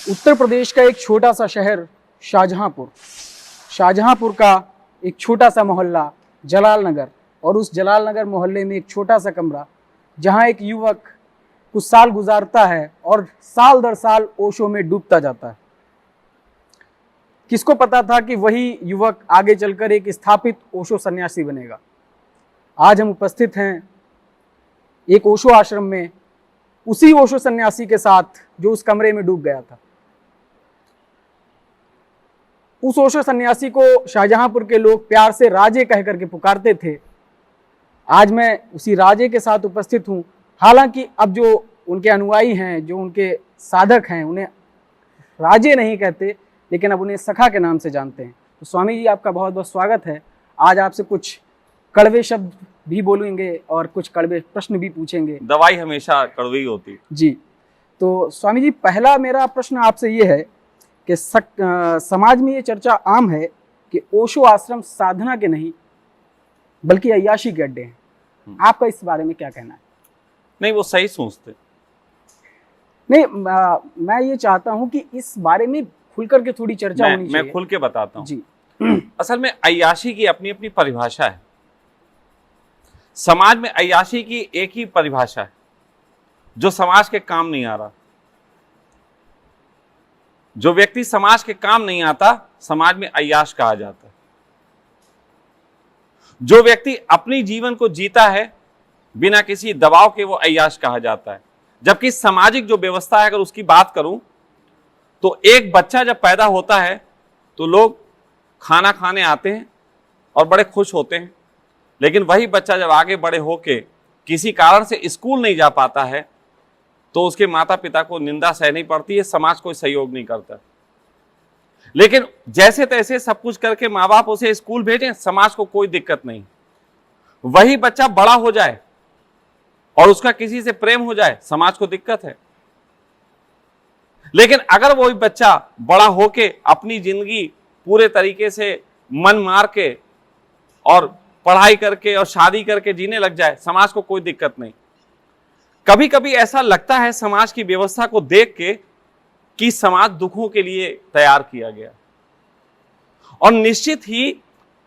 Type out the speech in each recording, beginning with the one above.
उत्तर प्रदेश का एक छोटा सा शहर शाहजहांपुर, शाहजहांपुर का एक छोटा सा मोहल्ला जलाल नगर, और उस जलाल नगर मोहल्ले में एक छोटा सा कमरा जहां एक युवक कुछ साल गुजारता है और साल दर साल ओशो में डूबता जाता है। किसको पता था कि वही युवक आगे चलकर एक स्थापित ओशो सन्यासी बनेगा। आज हम उपस्थित हैं एक ओशो आश्रम में, उसी ओशो सन्यासी के साथ जो उस कमरे में डूब गया था। उस ओशो सन्यासी को शाहजहांपुर के लोग प्यार से राजे कह करके पुकारते थे। आज मैं उसी राजे के साथ उपस्थित हूं। हालांकि अब जो उनके अनुयायी हैं, जो उनके साधक हैं, उन्हें राजे नहीं कहते, लेकिन अब उन्हें सखा के नाम से जानते हैं। तो स्वामी जी, आपका बहुत बहुत स्वागत है। आज आपसे कुछ कड़वे शब्द भी बोलेंगे और कुछ कड़वे प्रश्न भी पूछेंगे। दवाई हमेशा कड़वी होती जी। तो स्वामी जी, पहला मेरा प्रश्न आपसे ये है कि समाज में ये चर्चा आम है कि ओशो आश्रम साधना के नहीं बल्कि अय्याशी के अड्डे हैं। आपका इस बारे में क्या कहना है? नहीं, वो सही सोचते नहीं, मैं ये चाहता हूं कि इस बारे में खुलकर के थोड़ी चर्चा होनी चाहिए। मैं खुल के बताता हूँ जी। असल में अय्याशी की अपनी अपनी परिभाषा है। समाज में अय्याशी की एक ही परिभाषा है, जो समाज के काम नहीं आ रहा। जो व्यक्ति समाज के काम नहीं आता, समाज में अय्याश कहा जाता है। जो व्यक्ति अपनी जीवन को जीता है बिना किसी दबाव के, वो अय्याश कहा जाता है। जबकि सामाजिक जो व्यवस्था है, अगर उसकी बात करूं तो एक बच्चा जब पैदा होता है तो लोग खाना खाने आते हैं और बड़े खुश होते हैं, लेकिन वही बच्चा जब आगे बड़े होके किसी कारण से स्कूल नहीं जा पाता है तो उसके माता पिता को निंदा सहनी पड़ती है, समाज कोई सहयोग नहीं करता। लेकिन जैसे तैसे सब कुछ करके माँ बाप उसे स्कूल भेजें, समाज को कोई दिक्कत नहीं। वही बच्चा बड़ा हो जाए और उसका किसी से प्रेम हो जाए, समाज को दिक्कत है। लेकिन अगर वही बच्चा बड़ा होके अपनी जिंदगी पूरे तरीके से मन मार के और पढ़ाई करके और शादी करके जीने लग जाए, समाज को कोई दिक्कत नहीं। कभी कभी ऐसा लगता है समाज की व्यवस्था को देख के कि समाज दुखों के लिए तैयार किया गया, और निश्चित ही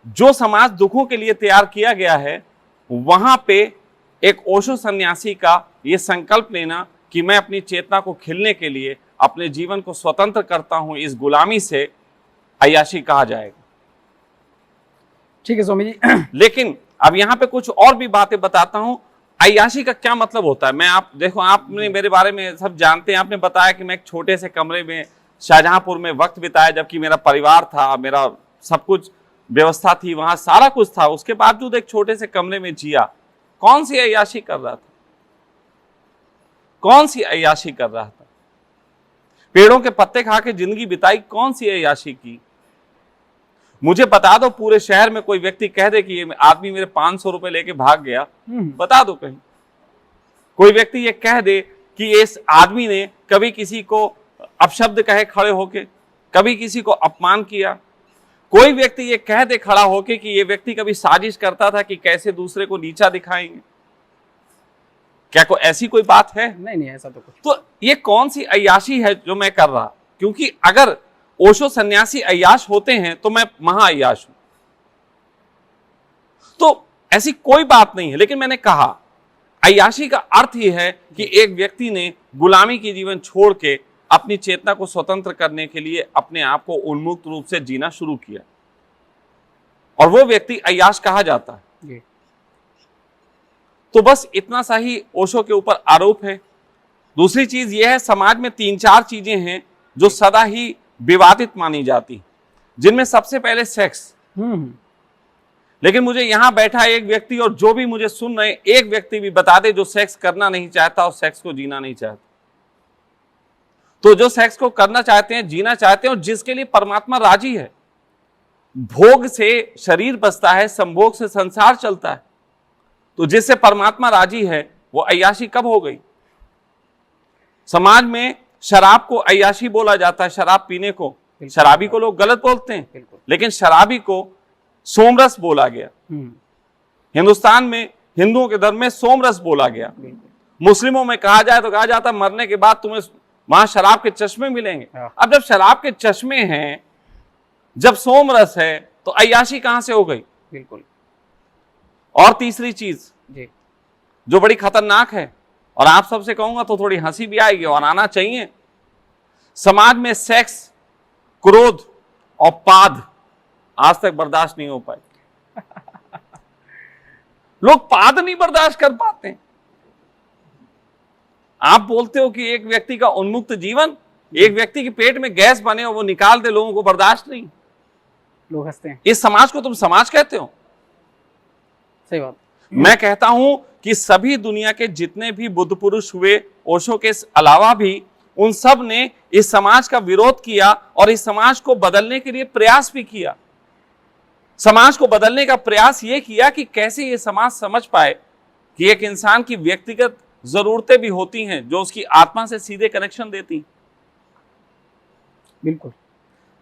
जो समाज दुखों के लिए तैयार किया गया है, वहां पे एक ओशो सन्यासी का यह संकल्प लेना कि मैं अपनी चेतना को खिलने के लिए अपने जीवन को स्वतंत्र करता हूं इस गुलामी से, अय्याशी कहा जाएगा। ठीक है स्वामी जी। लेकिन अब यहां पे कुछ और भी बातें बताता हूं। अय्याशी का क्या मतलब होता है? मैं आप देखो, आपने मेरे बारे में सब जानते हैं। आपने बताया कि मैं एक छोटे से कमरे में शाहजहांपुर में वक्त बिताया, जबकि मेरा परिवार था, मेरा सब कुछ व्यवस्था थी, वहां सारा कुछ था, उसके बावजूद एक छोटे से कमरे में जिया। कौन सी अय्याशी कर रहा था? कौन सी अय्याशी कर रहा था? पेड़ों के पत्ते खा के जिंदगी बिताई, कौन सी अय्याशी की? मुझे बता दो, पूरे शहर में कोई व्यक्ति कह दे कि ये आदमी मेरे 500 रुपए लेके भाग गया, बता दो कहीं। कोई व्यक्ति ये कह दे कि इस आदमी ने कभी किसी को अपशब्द कहे खड़े होके, कभी किसी को अपमान किया। कोई व्यक्ति ये कह दे खड़ा होके कि ये व्यक्ति कभी साजिश करता था कि कैसे दूसरे को नीचा दिखाएंगे। क्या कोई ऐसी कोई बात है? नहीं, ऐसा तो कुछ। तो ये कौन सी अय्याशी है जो मैं कर रहा? क्योंकि अगर ओशो सन्यासी अय्याश होते हैं तो मैं महा अय्याश हूं, तो ऐसी कोई बात नहीं है। लेकिन मैंने कहा, अय्याशी का अर्थ ही है कि एक व्यक्ति ने गुलामी की जीवन छोड़ के अपनी चेतना को स्वतंत्र करने के लिए अपने आप को उन्मुक्त रूप से जीना शुरू किया, और वो व्यक्ति अय्याश कहा जाता है। तो बस इतना सा ही ओशो के ऊपर आरोप है। दूसरी चीज यह है, समाज में 3-4 चीजें हैं जो सदा ही विवादित मानी जाती, जिनमें सबसे पहले सेक्स। लेकिन मुझे यहां बैठा एक व्यक्ति और जो भी मुझे सुन रहे, एक व्यक्ति भी बता दे जो सेक्स करना नहीं चाहता और सेक्स को जीना नहीं चाहता। तो जो सेक्स को करना चाहते हैं, जीना चाहते हैं, और जिसके लिए परमात्मा राजी है, भोग से शरीर बचता है, संभोग से संसार चलता है, तो जिससे परमात्मा राजी है, वो अय्याशी कब हो गई? समाज में शराब को अय्याशी बोला जाता है, शराब पीने को। शराबी को लोग गलत बोलते हैं, लेकिन शराबी को सोमरस बोला गया। हिंदुस्तान में, हिंदुओं के धर्म में सोमरस बोला गया। मुस्लिमों में कहा जाए तो कहा जाता मरने के बाद तुम्हें वहां शराब के चश्मे मिलेंगे। हाँ। अब जब शराब के चश्मे हैं, जब सोमरस है, तो अय्याशी कहां से हो गई? बिल्कुल और तीसरी चीज जी। जो बड़ी खतरनाक है, और आप सबसे कहूंगा तो थोड़ी हंसी भी आएगी और आना चाहिए, समाज में सेक्स, क्रोध और पाद आज तक बर्दाश्त नहीं हो पाए। लोग पाद नहीं बर्दाश्त कर पाते। आप बोलते हो कि एक व्यक्ति का उन्मुक्त जीवन, एक व्यक्ति के पेट में गैस बने और वो निकाल दे, लोगों को बर्दाश्त नहीं। लोग हंसते हैं। इस समाज को तुम समाज कहते हो? सही बात। मैं कहता हूं कि सभी दुनिया के जितने भी बुद्ध पुरुष हुए, ओशो के अलावा भी, उन सब ने इस समाज का विरोध किया और इस समाज को बदलने के लिए प्रयास भी किया। समाज को बदलने का प्रयास यह किया कि कैसे ये समाज समझ पाए कि एक इंसान की व्यक्तिगत जरूरतें भी होती हैं जो उसकी आत्मा से सीधे कनेक्शन देती। बिल्कुल।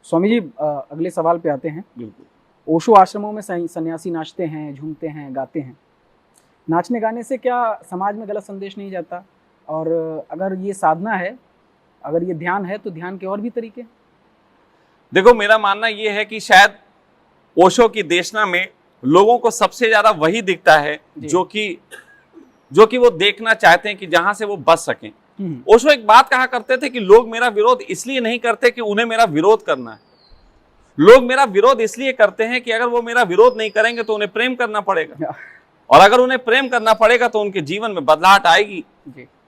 स्वामी जी, अगले सवाल पे आते हैं। बिल्कुल। ओशो आश्रमों में सन्यासी नाचते हैं, झूमते हैं, गाते हैं। नाचने गाने से क्या समाज में गलत संदेश नहीं जाता? और अगर ये साधना है, अगर ये ध्यान है, तो ध्यान के और भी तरीके? देखो, मेरा मानना यह है कि शायद ओशो की देशना में लोगों को सबसे ज्यादा वही दिखता है जो कि वो देखना चाहते हैं कि जहां से वो बच सकें। ओशो एक बात कहा करते थे कि लोग मेरा विरोध इसलिए नहीं करते कि उन्हें मेरा विरोध करना है। लोग मेरा विरोध इसलिए करते हैं कि अगर वो मेरा विरोध नहीं करेंगे तो उन्हें प्रेम करना पड़ेगा, और अगर उन्हें प्रेम करना पड़ेगा तो उनके जीवन में बदलाहट आएगी।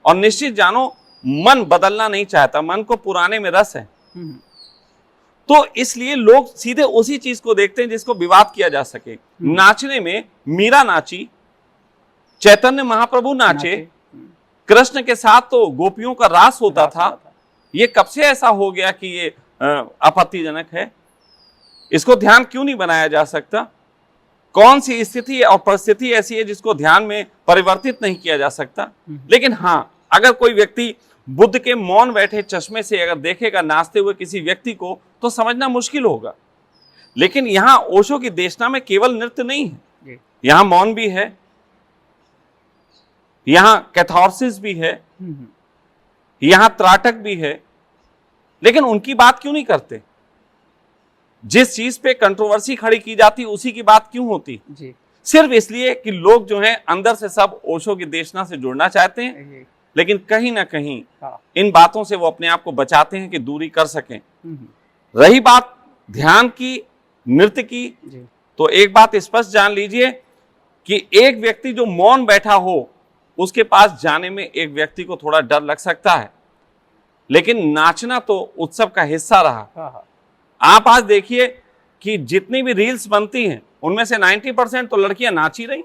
और निश्चित जानो, मन बदलना नहीं चाहता, मन को पुराने में रस है। तो इसलिए लोग सीधे उसी चीज को देखते हैं जिसको विवाद किया जा सके। नाचने में मीरा नाची, चैतन्य महाप्रभु नाचे, कृष्ण के साथ तो गोपियों का रास होता था। ये कब से ऐसा हो गया कि ये आपत्तिजनक है? इसको ध्यान क्यों नहीं बनाया जा सकता? कौन सी स्थिति और परिस्थिति ऐसी है जिसको ध्यान में परिवर्तित नहीं किया जा सकता? लेकिन हाँ, अगर कोई व्यक्ति बुद्ध के मौन बैठे चश्मे से अगर देखेगा नाचते हुए किसी व्यक्ति को, तो समझना मुश्किल होगा। लेकिन यहां ओशो की देशना में केवल नृत्य नहीं है, यहां मौन भी है, यहां कैथार्सिस भी है, यहां त्राटक भी है। लेकिन उनकी बात क्यों नहीं करते? जिस चीज पे कंट्रोवर्सी खड़ी की जाती उसी की बात क्यों होती? सिर्फ इसलिए कि लोग जो हैं अंदर से सब ओशो की देशना से जुड़ना चाहते हैं, लेकिन कहीं ना कहीं इन बातों से वो अपने आप को बचाते हैं कि दूरी कर सकें। रही बात ध्यान की, नृत्य की, तो एक बात स्पष्ट जान लीजिए कि एक व्यक्ति जो मौन बैठा हो, उसके पास जाने में एक व्यक्ति को थोड़ा डर लग सकता है, लेकिन नाचना तो उत्सव का हिस्सा रहा। आप आज देखिए कि जितनी भी रील्स बनती हैं उनमें से 90% तो लड़कियां नाच ही रही,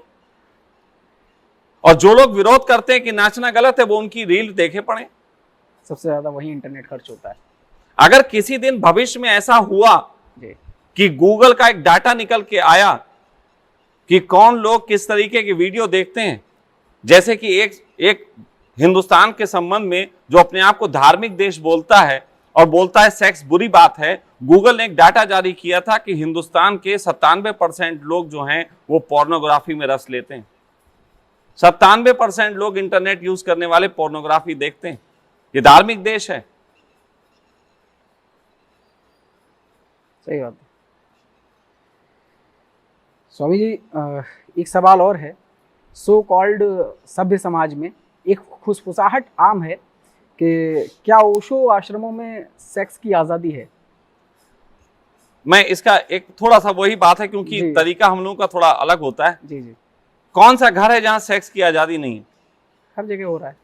और जो लोग विरोध करते हैं कि नाचना गलत है वो उनकी रील देखे पड़े। सबसे ज्यादा वही इंटरनेट खर्च होता है। अगर किसी दिन भविष्य में ऐसा हुआ कि गूगल का एक डाटा निकल के आया कि कौन लोग किस तरीके की वीडियो देखते हैं, जैसे कि एक हिंदुस्तान के संबंध में जो अपने आप को धार्मिक देश बोलता है और बोलता है सेक्स बुरी बात है, गूगल ने एक डाटा जारी किया था कि हिंदुस्तान के 97% लोग जो हैं वो पोर्नोग्राफी में रस लेते हैं। 97% लोग इंटरनेट यूज करने वाले पोर्नोग्राफी देखते हैं। ये धार्मिक देश है। सही बात है। स्वामी जी, एक सवाल और है। सो कॉल्ड सभ्य समाज में एक खुसफुसाहट आम है कि क्या ओशो आश्रमों में सेक्स की आज़ादी है? मैं इसका एक थोड़ा सा वही बात है, क्योंकि तरीका हम लोगों का थोड़ा अलग होता है। जी। कौन सा घर है जहां सेक्स की आज़ादी नहीं है? हर जगह हो रहा है।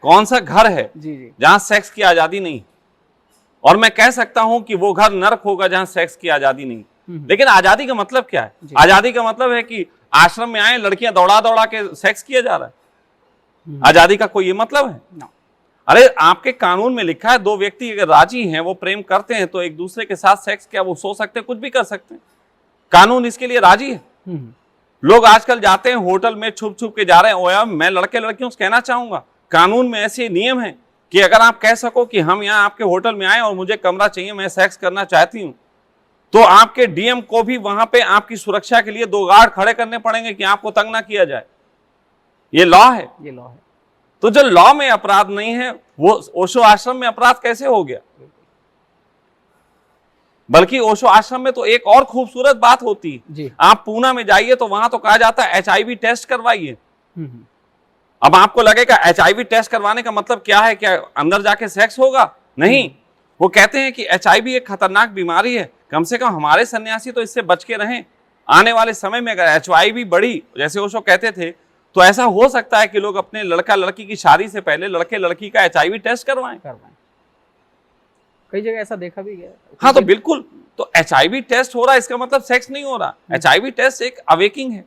कौन सा घर है जहां सेक्स की आज़ादी नहीं? और मैं कह सकता हूं कि वो घर नरक होगा जहां सेक्स की आज़ादी नहीं। लेकिन आज़ादी का मतलब क्या है? आज़ादी का मतलब है कि आश्रम में आए लड़कियां दौड़ा दौड़ा के सेक्स किया जा रहा है। आज़ादी का कोई ये मतलब है? अरे आपके कानून में लिखा है, दो व्यक्ति अगर राजी हैं, वो प्रेम करते हैं, तो एक दूसरे के साथ सेक्स, क्या वो सो सकते हैं, कुछ भी कर सकते हैं। कानून इसके लिए राजी है। लोग आजकल जाते हैं होटल में, छुप छुप के जा रहे हैं। ओया, मैं लड़के लड़कियों से कहना चाहूंगा, कानून में ऐसे नियम है कि अगर आप कह सको कि हम यहाँ आपके होटल में आए और मुझे कमरा चाहिए, मैं सेक्स करना चाहती हूँ, तो आपके डीएम को भी वहां पे आपकी सुरक्षा के लिए 2 गार्ड खड़े करने पड़ेंगे कि आपको तंग ना किया जाए। ये लॉ है। तो जो लॉ में अपराध नहीं है वो ओशो आश्रम में अपराध कैसे हो गया? बल्कि ओशो आश्रम में तो एक और खूबसूरत बात होती है जी। आप पूना में जाइए तो वहां तो कहा जाता है HIV टेस्ट करवाइए। अब आपको लगेगा HIV टेस्ट करवाने का मतलब क्या है, क्या अंदर जाके सेक्स होगा? नहीं, वो कहते हैं कि HIV एक खतरनाक बीमारी है, कम से कम हमारे सन्यासी तो इससे बच के रहें। आने वाले समय में अगर HIV बढ़ी, जैसे ओशो कहते थे, तो ऐसा हो सकता है कि लोग अपने लड़का लड़की की शादी से पहले लड़के लड़की का HIV टेस्ट करवाएं। कई जगह ऐसा देखा भी गया। हाँ, तो बिल्कुल, तो HIV टेस्ट हो रहा है इसका मतलब सेक्स नहीं हो रहा। HIV टेस्ट एक अवेकिंग है।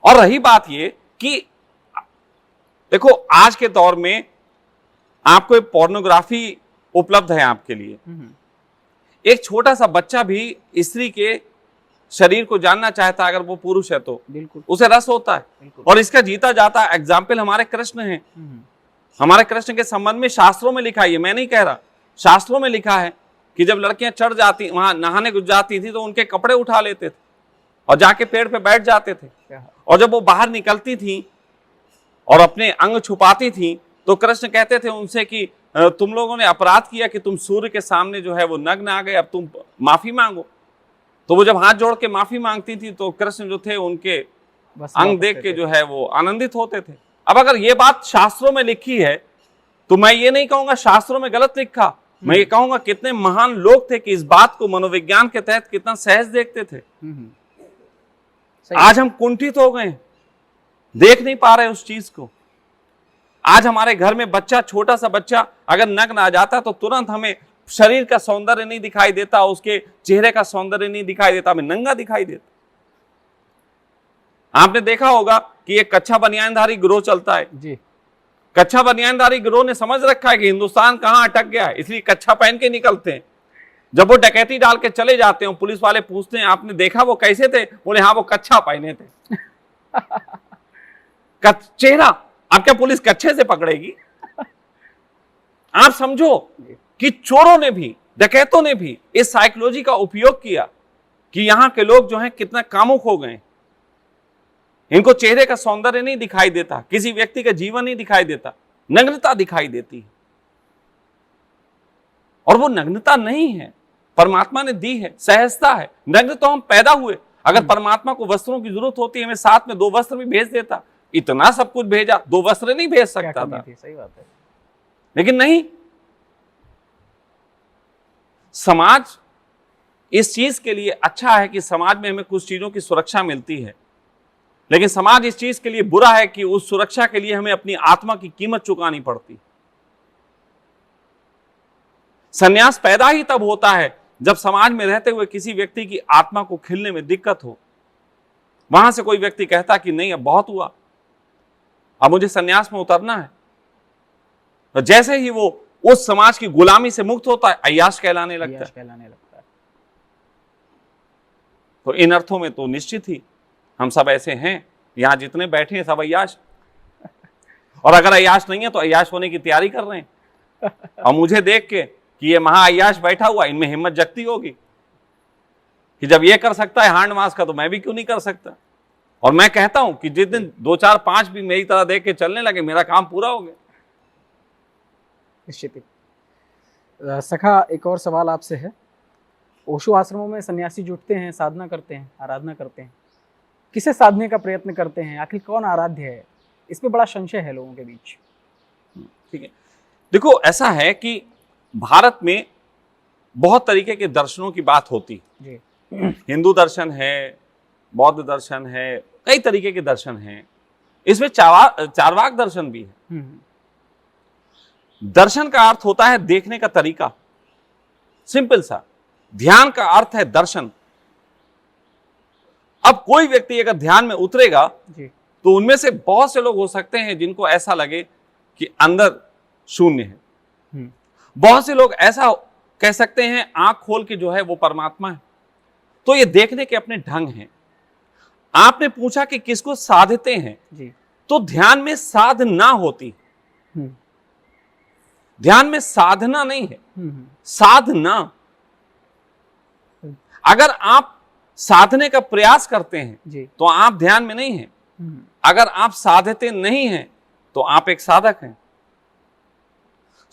और रही बात ये कि देखो आज के दौर में आपको एक पोर्नोग्राफी उपलब्ध है आपके लिए। एक छोटा सा बच्चा भी स्त्री के शरीर को जानना चाहता है, अगर वो पुरुष है तो बिल्कुल उसे रस होता है और इसका जीता जाता एग्जाम्पल हमारे कृष्ण हैं। हमारे कृष्ण के संबंध में शास्त्रों में लिखा है, मैं नहीं कह रहा, शास्त्रों में लिखा है कि जब लड़कियां चढ़ जाती, वहां नहाने घुस जाती थी तो उनके कपड़े उठा लेते थे और जाके पेड़ पे बैठ जाते थे। और जब वो बाहर निकलती थी और अपने अंग छुपाती थी तो कृष्ण कहते थे उनसे कि तुम लोगों ने अपराध किया कि तुम सूर्य के सामने जो है वो नग्न आ गए, अब तुम माफी मांगो। तो वो जब हाथ जोड़ के माफी मांगती थी तो कृष्ण जो थे उनके अंग देख के जो है वो आनंदित होते थे। अब अगर ये बात शास्त्रों में लिखी है तो मैं ये नहीं कहूंगा शास्त्रों में गलत लिखा, मैं ये कहूंगा कितने महान लोग थे कि इस बात को मनोविज्ञान के तहत कितना सहज देखते थे। आज हम कुंठित हो गए, देख नहीं पा रहे उस चीज को। आज हमारे घर में बच्चा, छोटा सा बच्चा अगर नग्न आ जाता तो तुरंत हमें शरीर का सौंदर्य नहीं दिखाई देता, उसके चेहरे का सौंदर्य नहीं दिखाई देता, हमें नंगा दिखाई देता। आपने देखा होगा कि एक कच्छा बनियानधारी गिरोह चलता है जी। कच्छा बनियानधारी गिरोह ने समझ रखा है कि हिंदुस्तान कहां अटक गया है, इसलिए कच्छा पहन के निकलते हैं। जब वो डकैती डाल के चले जाते हैं, पुलिस वाले पूछते हैं आपने देखा वो कैसे थे? बोले हाँ वो कच्छा पहने थे। चेहरा, आप क्या पुलिस कच्छे से पकड़ेगी? आप समझो कि चोरों ने भी, डकैतों ने भी इस साइकोलॉजी का उपयोग किया कि यहां के लोग जो हैं कितना कामुक हो गए। इनको चेहरे का सौंदर्य नहीं दिखाई देता, किसी व्यक्ति का जीवन नहीं दिखाई देता, नग्नता दिखाई देती है। और वो नग्नता नहीं है, परमात्मा ने दी है, सहजता है। नग्न तो हम पैदा हुए, अगर परमात्मा को वस्त्रों की जरूरत होती है हमें साथ में 2 वस्त्र भी भेज देता। इतना सब कुछ भेजा, 2 वस्त्र नहीं भेज सकता था। सही बात है। लेकिन नहीं, समाज इस चीज के लिए अच्छा है कि समाज में हमें कुछ चीजों की सुरक्षा मिलती है, लेकिन समाज इस चीज के लिए बुरा है कि उस सुरक्षा के लिए हमें अपनी आत्मा की कीमत चुकानी पड़ती। संन्यास पैदा ही तब होता है जब समाज में रहते हुए किसी व्यक्ति की आत्मा को खिलने में दिक्कत हो। वहां से कोई व्यक्ति कहता कि नहीं अब बहुत हुआ, अब मुझे संन्यास में उतरना है, तो जैसे ही वो उस समाज की गुलामी से मुक्त होता है अय्याश कहलाने लगता है। तो इन अर्थों में तो निश्चित ही हम सब ऐसे हैं, यहां जितने बैठे हैं सब अय्याश, और अगर अय्याश नहीं है तो अय्याश होने की तैयारी कर रहे हैं। और मुझे देख के कि ये महा अय्याश बैठा हुआ, इनमें हिम्मत जगती होगी कि जब ये कर सकता है हांड मास का तो मैं भी क्यों नहीं कर सकता। और मैं कहता हूं कि जिस दिन 2 4 5 भी मेरी तरह देख के चलने लगे मेरा काम पूरा हो गया। निश्चित। सखा, एक और सवाल आपसे है। ओशो आश्रमों में सन्यासी जुटते हैं, साधना करते हैं, आराधना करते हैं, किसे साधने का प्रयत्न करते हैं? आखिर कौन आराध्य है? इसमें बड़ा संशय है लोगों के बीच। ठीक है, देखो ऐसा है कि भारत में बहुत तरीके के दर्शनों की बात होती जी। हिंदू दर्शन है, बौद्ध दर्शन है, कई तरीके के दर्शन हैं। इसमें चार्वाक दर्शन भी है। दर्शन का अर्थ होता है देखने का तरीका, सिंपल सा। ध्यान का अर्थ है दर्शन। अब कोई व्यक्ति अगर ध्यान में उतरेगा जी, तो उनमें से बहुत से लोग हो सकते हैं जिनको ऐसा लगे कि अंदर शून्य है। बहुत से लोग ऐसा कह सकते हैं आंख खोल के जो है वो परमात्मा है। तो ये देखने के अपने ढंग हैं। आपने पूछा कि किसको साधते हैं जी, तो ध्यान में साधना होती, ध्यान में साधना नहीं है, साधना। अगर आप साधने का प्रयास करते हैं जी, तो आप ध्यान में नहीं हैं। अगर आप साधते नहीं हैं तो आप एक साधक हैं।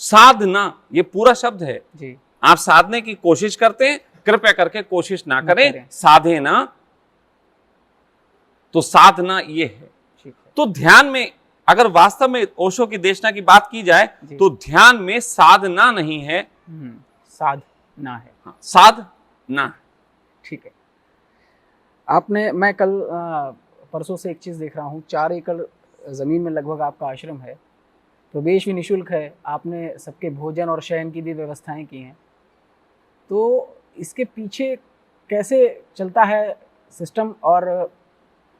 साधना ये पूरा शब्द है जी। आप साधने की कोशिश करते हैं, कृपया करके कोशिश ना करें, साधे ना। तो साधना ये है। ठीक है। तो ध्यान में अगर वास्तव में ओशो की देशना की बात की जाए तो ध्यान में साधना नहीं है, साधना है। हाँ, साधना। ठीक है। आपने, मैं कल परसों से एक चीज़ देख रहा हूँ, 4 एकड़ ज़मीन में लगभग आपका आश्रम है, प्रवेश भी निःशुल्क है, आपने सबके भोजन और शयन की भी व्यवस्थाएं की हैं। तो इसके पीछे कैसे चलता है सिस्टम, और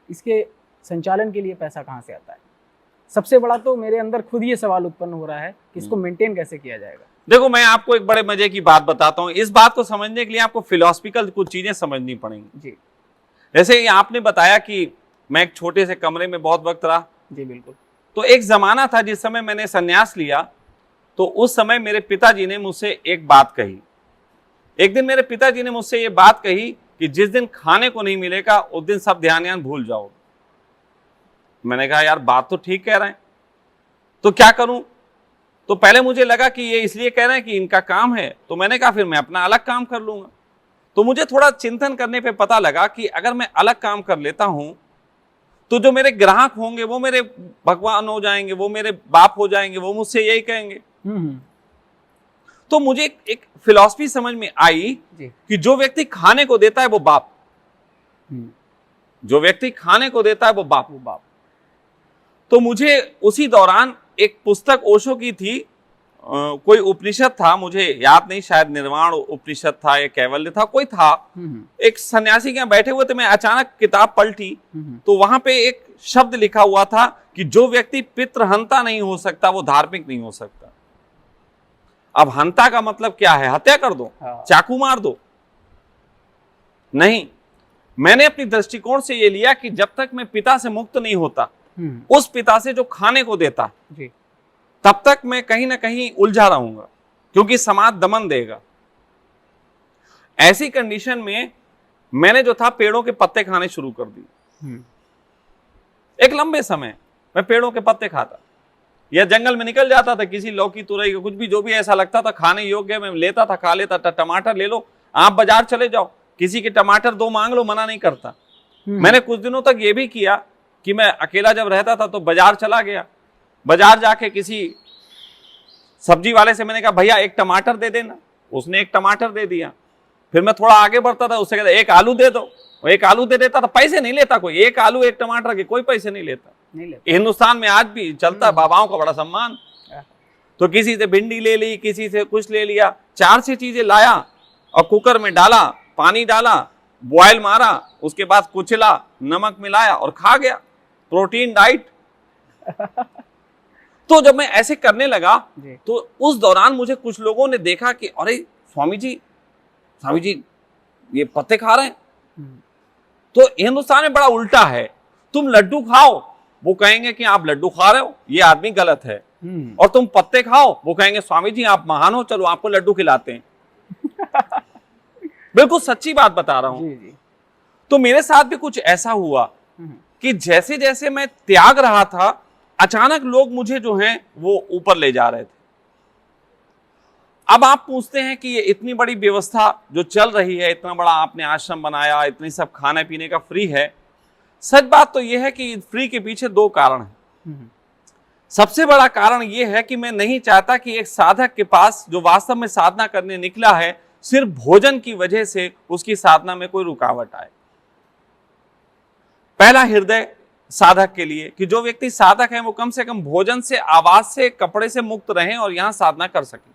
इसके संचालन के लिए पैसा कहाँ से आता है? सबसे बड़ा तो मेरे अंदर खुद ये सवाल उत्पन्न हो रहा है कि इसको मेंटेन कैसे किया जाएगा। देखो, मैं आपको एक बड़े मजे की बात बताता हूँ। इस बात को समझने के लिए आपको फिलोसफिकल कुछ चीजें समझनी पड़ेंगी। जी। जैसे आपने बताया कि मैं एक छोटे से कमरे में बहुत वक्त रहा। जी बिल्कुल। तो एक जमाना था जिस समय मैंने संन्यास लिया, तो उस समय मेरे पिताजी ने मुझसे एक बात कही। एक दिन मेरे पिताजी ने मुझसे ये बात कही कि जिस दिन खाने को नहीं मिलेगा उस दिन सब ध्यान भूल जाओ। मैंने कहा यार बात तो ठीक कह रहे हैं, तो क्या करूं? तो पहले मुझे लगा कि ये इसलिए कह रहे हैं कि इनका काम है, तो मैंने कहा फिर मैं अपना अलग काम कर लूंगा। तो मुझे थोड़ा चिंतन करने पे पता लगा कि अगर मैं अलग काम कर लेता हूं तो जो मेरे ग्राहक होंगे वो मेरे भगवान हो जाएंगे, वो मेरे बाप हो जाएंगे, वो मुझसे यही कहेंगे। तो मुझे एक फिलॉसफी समझ में आई कि जो व्यक्ति खाने को देता है वो बाप, जो व्यक्ति खाने को देता है वो बाप। तो मुझे उसी दौरान एक पुस्तक ओशो की थी, कोई उपनिषद था, मुझे याद नहीं, शायद निर्वाण उपनिषद था या कैवल्य था, कोई था। एक सन्यासी के यहाँ बैठे हुए थे, मैं अचानक किताब पलटी तो वहां पे एक शब्द लिखा हुआ था कि जो व्यक्ति पितृहंता नहीं हो सकता वो धार्मिक नहीं हो सकता। अब हंता का मतलब क्या है? हत्या कर दो, चाकू मार दो? नहीं, मैंने अपनी दृष्टिकोण से ये लिया कि जब तक मैं पिता से मुक्त नहीं होता, उस पिता से जो खाने को देता, तब तक मैं कहीं ना कहीं उलझा रहूंगा, क्योंकि समाज दमन देगा। ऐसी कंडीशन में मैंने जो था पेड़ों के पत्ते खाने शुरू कर दिए। एक लंबे समय मैं पेड़ों के पत्ते खाता, या जंगल में निकल जाता था, किसी लौकी तुरई कुछ भी जो भी ऐसा लगता था खाने योग्य मैं लेता था, खा लेता था। टमाटर ले लो, आप बाजार चले जाओ, किसी के टमाटर 2 मांग लो, मना नहीं करता। मैंने कुछ दिनों तक ये भी किया कि मैं अकेला जब रहता था तो बाजार चला गया, बाजार जाके किसी सब्जी वाले से मैंने कहा भैया एक टमाटर दे देना, उसने एक टमाटर दे दिया। फिर मैं थोड़ा आगे बढ़ता था, उससे कहता एक आलू दे दो, वो एक आलू दे देता था। पैसे नहीं लेता कोई, एक आलू एक टमाटर के कोई पैसे नहीं लेता। हिंदुस्तान में आज भी चलता, बाबाओं का बड़ा सम्मान। तो किसी से भिंडी ले ली, किसी से कुछ ले लिया, 4-6 चीजें लाया और कुकर में डाला, पानी डाला, बॉयल मारा, उसके बाद कुचला, नमक मिलाया और खा गया। Protein diet. तो जब मैं ऐसे करने लगा तो उस दौरान मुझे कुछ लोगों ने देखा कि अरे स्वामी जी ये पत्ते खा रहे हैं। तो हिंदुस्तान में बड़ा उल्टा है, तुम लड्डू खाओ, वो कहेंगे कि आप लड्डू खा रहे हो, ये आदमी गलत है। और तुम पत्ते खाओ, वो कहेंगे स्वामी जी आप महान हो, चलो आपको लड्डू खिलाते हैं। बिल्कुल सच्ची बात बता रहा हूं। तो मेरे साथ भी कुछ ऐसा हुआ कि जैसे जैसे मैं त्याग रहा था, अचानक लोग मुझे जो हैं वो ऊपर ले जा रहे थे। अब आप पूछते हैं कि ये इतनी बड़ी व्यवस्था जो चल रही है, इतना बड़ा आपने आश्रम बनाया, इतनी सब खाने पीने का फ्री है। सच बात तो यह है कि फ्री के पीछे 2 कारण हैं। सबसे बड़ा कारण यह है कि मैं नहीं चाहता कि एक साधक के पास जो वास्तव में साधना करने निकला है, सिर्फ भोजन की वजह से उसकी साधना में कोई रुकावट आए। पहला हृदय साधक के लिए कि जो व्यक्ति साधक है वो कम से कम भोजन से, आवाज से, कपड़े से मुक्त रहे और यहां साधना कर सके,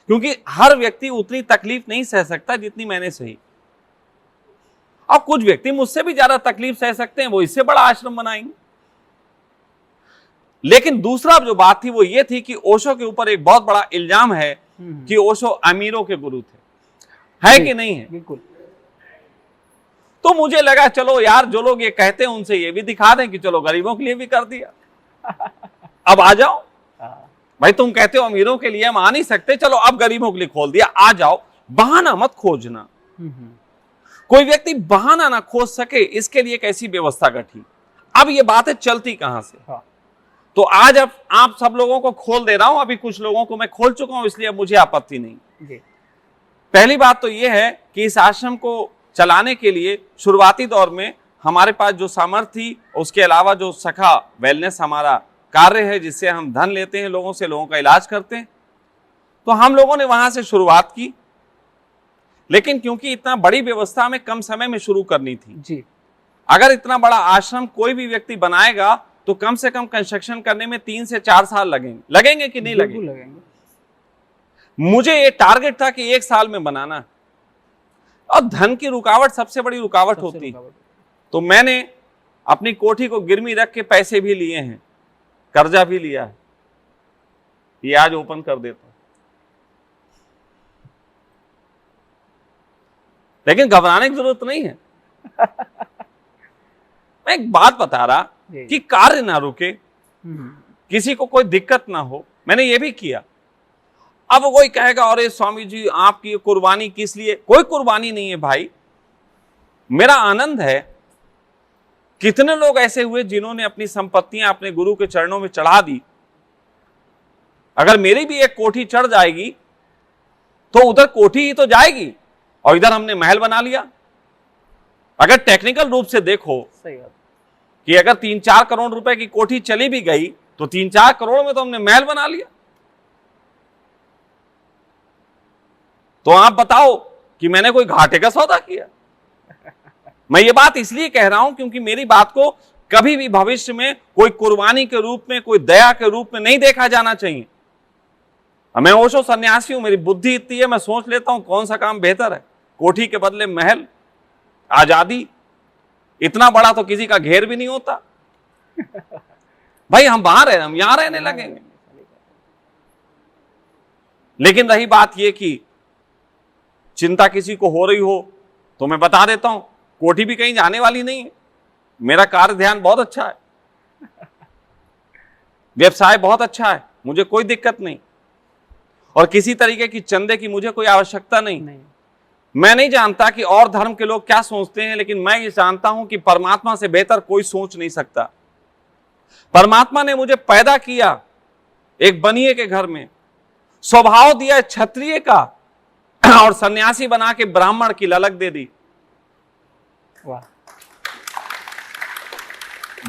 क्योंकि हर व्यक्ति उतनी तकलीफ नहीं सह सकता जितनी मैंने सही। अब कुछ व्यक्ति मुझसे भी ज्यादा तकलीफ सह सकते हैं, वो इससे बड़ा आश्रम बनाएंगे। लेकिन दूसरा जो बात थी वो ये थी कि ओशो के ऊपर एक बहुत बड़ा इल्जाम है कि ओशो अमीरों के गुरु थे। है कि नहीं है? बिल्कुल। तो मुझे लगा चलो यार, जो लोग ये कहते हैं उनसे ये भी दिखा दें कि चलो गरीबों के लिए भी कर दिया। अब आ जाओ भाई, तुम कहते हो अमीरों के लिए हम आ नहीं सकते, चलो अब गरीबों के लिए खोल दिया, आ जाओ। बहाना मत खोजना। कोई व्यक्ति बहाना ना खोज सके, इसके लिए एक ऐसी व्यवस्था गठी। अब ये बातें चलती कहां से? हाँ। तो आज अब आप सब लोगों को खोल दे रहा हूं, अभी कुछ लोगों को मैं खोल चुका हूं, इसलिए अब मुझे आपत्ति नहीं। जी। पहली बात तो यह है कि इस आश्रम को चलाने के लिए शुरुआती दौर में हमारे पास जो सामर्थ्य थी, उसके अलावा जो सखा वेलनेस हमारा कार्य है जिससे हम धन लेते हैं लोगों से, लोगों का इलाज करते हैं, तो हम लोगों ने वहां से शुरुआत की। लेकिन क्योंकि इतना बड़ी व्यवस्था में कम समय में शुरू करनी थी जी। अगर इतना बड़ा आश्रम कोई भी व्यक्ति बनाएगा तो कम से कम कंस्ट्रक्शन करने में 3 से 4 साल लगेंगे कि नहीं बिल्कुल लगेंगे? मुझे ये टारगेट था कि 1 साल में बनाना, और धन की रुकावट सबसे बड़ी रुकावट होती है। तो मैंने अपनी कोठी को गिरवी रख के पैसे भी लिए हैं, कर्जा भी लिया है, ये आज ओपन कर देता हूं। लेकिन घबराने की जरूरत नहीं है। मैं एक बात बता रहा कि कार्य ना रुके, किसी को कोई दिक्कत ना हो, मैंने ये भी किया। अब कोई कहेगा अरे स्वामी जी आपकी ये कुर्बानी किस लिए? कोई कुर्बानी नहीं है भाई, मेरा आनंद है। कितने लोग ऐसे हुए जिन्होंने अपनी संपत्तियां अपने गुरु के चरणों में चढ़ा दी। अगर मेरी भी एक कोठी चढ़ जाएगी तो उधर कोठी ही तो जाएगी और इधर हमने महल बना लिया। अगर टेक्निकल रूप से देखो, सही बात, कि अगर 3-4 करोड़ रुपए की कोठी चली भी गई तो 3-4 करोड़ में तो हमने महल बना लिया। तो आप बताओ कि मैंने कोई घाटे का सौदा किया? मैं ये बात इसलिए कह रहा हूं क्योंकि मेरी बात को कभी भी भविष्य में कोई कुर्बानी के रूप में, कोई दया के रूप में नहीं देखा जाना चाहिए। मैं ओशो सन्यासी हूं, मेरी बुद्धि इतनी है, मैं सोच लेता हूं कौन सा काम बेहतर है, कोठी के बदले महल, आजादी। इतना बड़ा तो किसी का घेर भी नहीं होता। भाई हम बाहर हैं, हम यहां रहने लगेंगे। लेकिन रही बात यह कि चिंता किसी को हो रही हो तो मैं बता देता हूं, कोठी भी कहीं जाने वाली नहीं है। मेरा कार्य ध्यान बहुत अच्छा है, व्यवसाय बहुत अच्छा है, मुझे कोई दिक्कत नहीं, और किसी तरीके की चंदे की मुझे कोई आवश्यकता नहीं। मैं नहीं जानता कि और धर्म के लोग क्या सोचते हैं, लेकिन मैं ये जानता हूं कि परमात्मा से बेहतर कोई सोच नहीं सकता। परमात्मा ने मुझे पैदा किया एक बनिए के घर में, स्वभाव दिया क्षत्रिय का, और सन्यासी बना के ब्राह्मण की ललक दे दी। वाह।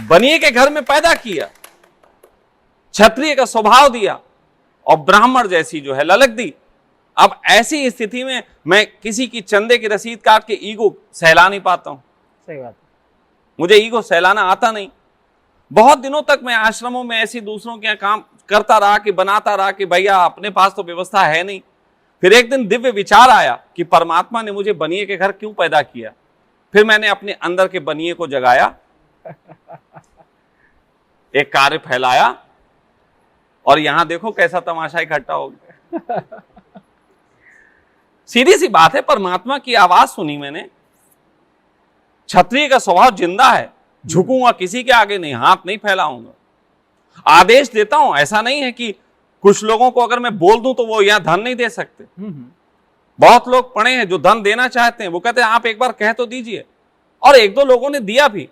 बनिए के घर में पैदा किया, क्षत्रिय का स्वभाव दिया और ब्राह्मण जैसी जो है ललक दी। अब ऐसी स्थिति में मैं किसी की चंदे की रसीद काट के ईगो सहला नहीं पाता हूं। सही बात, मुझे ईगो सहलाना आता नहीं। बहुत दिनों तक मैं आश्रमों में ऐसी दूसरों के यहाँ काम करता रहा कि बनाता रहा कि भैया अपने पास तो व्यवस्था है नहीं। फिर एक दिन दिव्य विचार आया कि परमात्मा ने मुझे बनिए के घर क्यों पैदा किया। फिर मैंने अपने अंदर के बनिए को जगाया, एक कार्य फैलाया, और यहां देखो कैसा तमाशा इकट्ठा हो गया। सीधी सी बात है, परमात्मा की आवाज सुनी मैंने। क्षत्रिय का स्वभाव जिंदा है, झुकूंगा किसी के आगे नहीं, हाथ नहीं फैलाऊंगा, आदेश देता हूं। ऐसा नहीं है कि कुछ लोगों को अगर मैं बोल दूं तो वो यहां धन नहीं दे सकते। बहुत लोग पढ़े हैं जो धन देना चाहते हैं, वो कहते हैं आप एक बार कह तो दीजिए, और 1-2 लोगों ने दिया भी।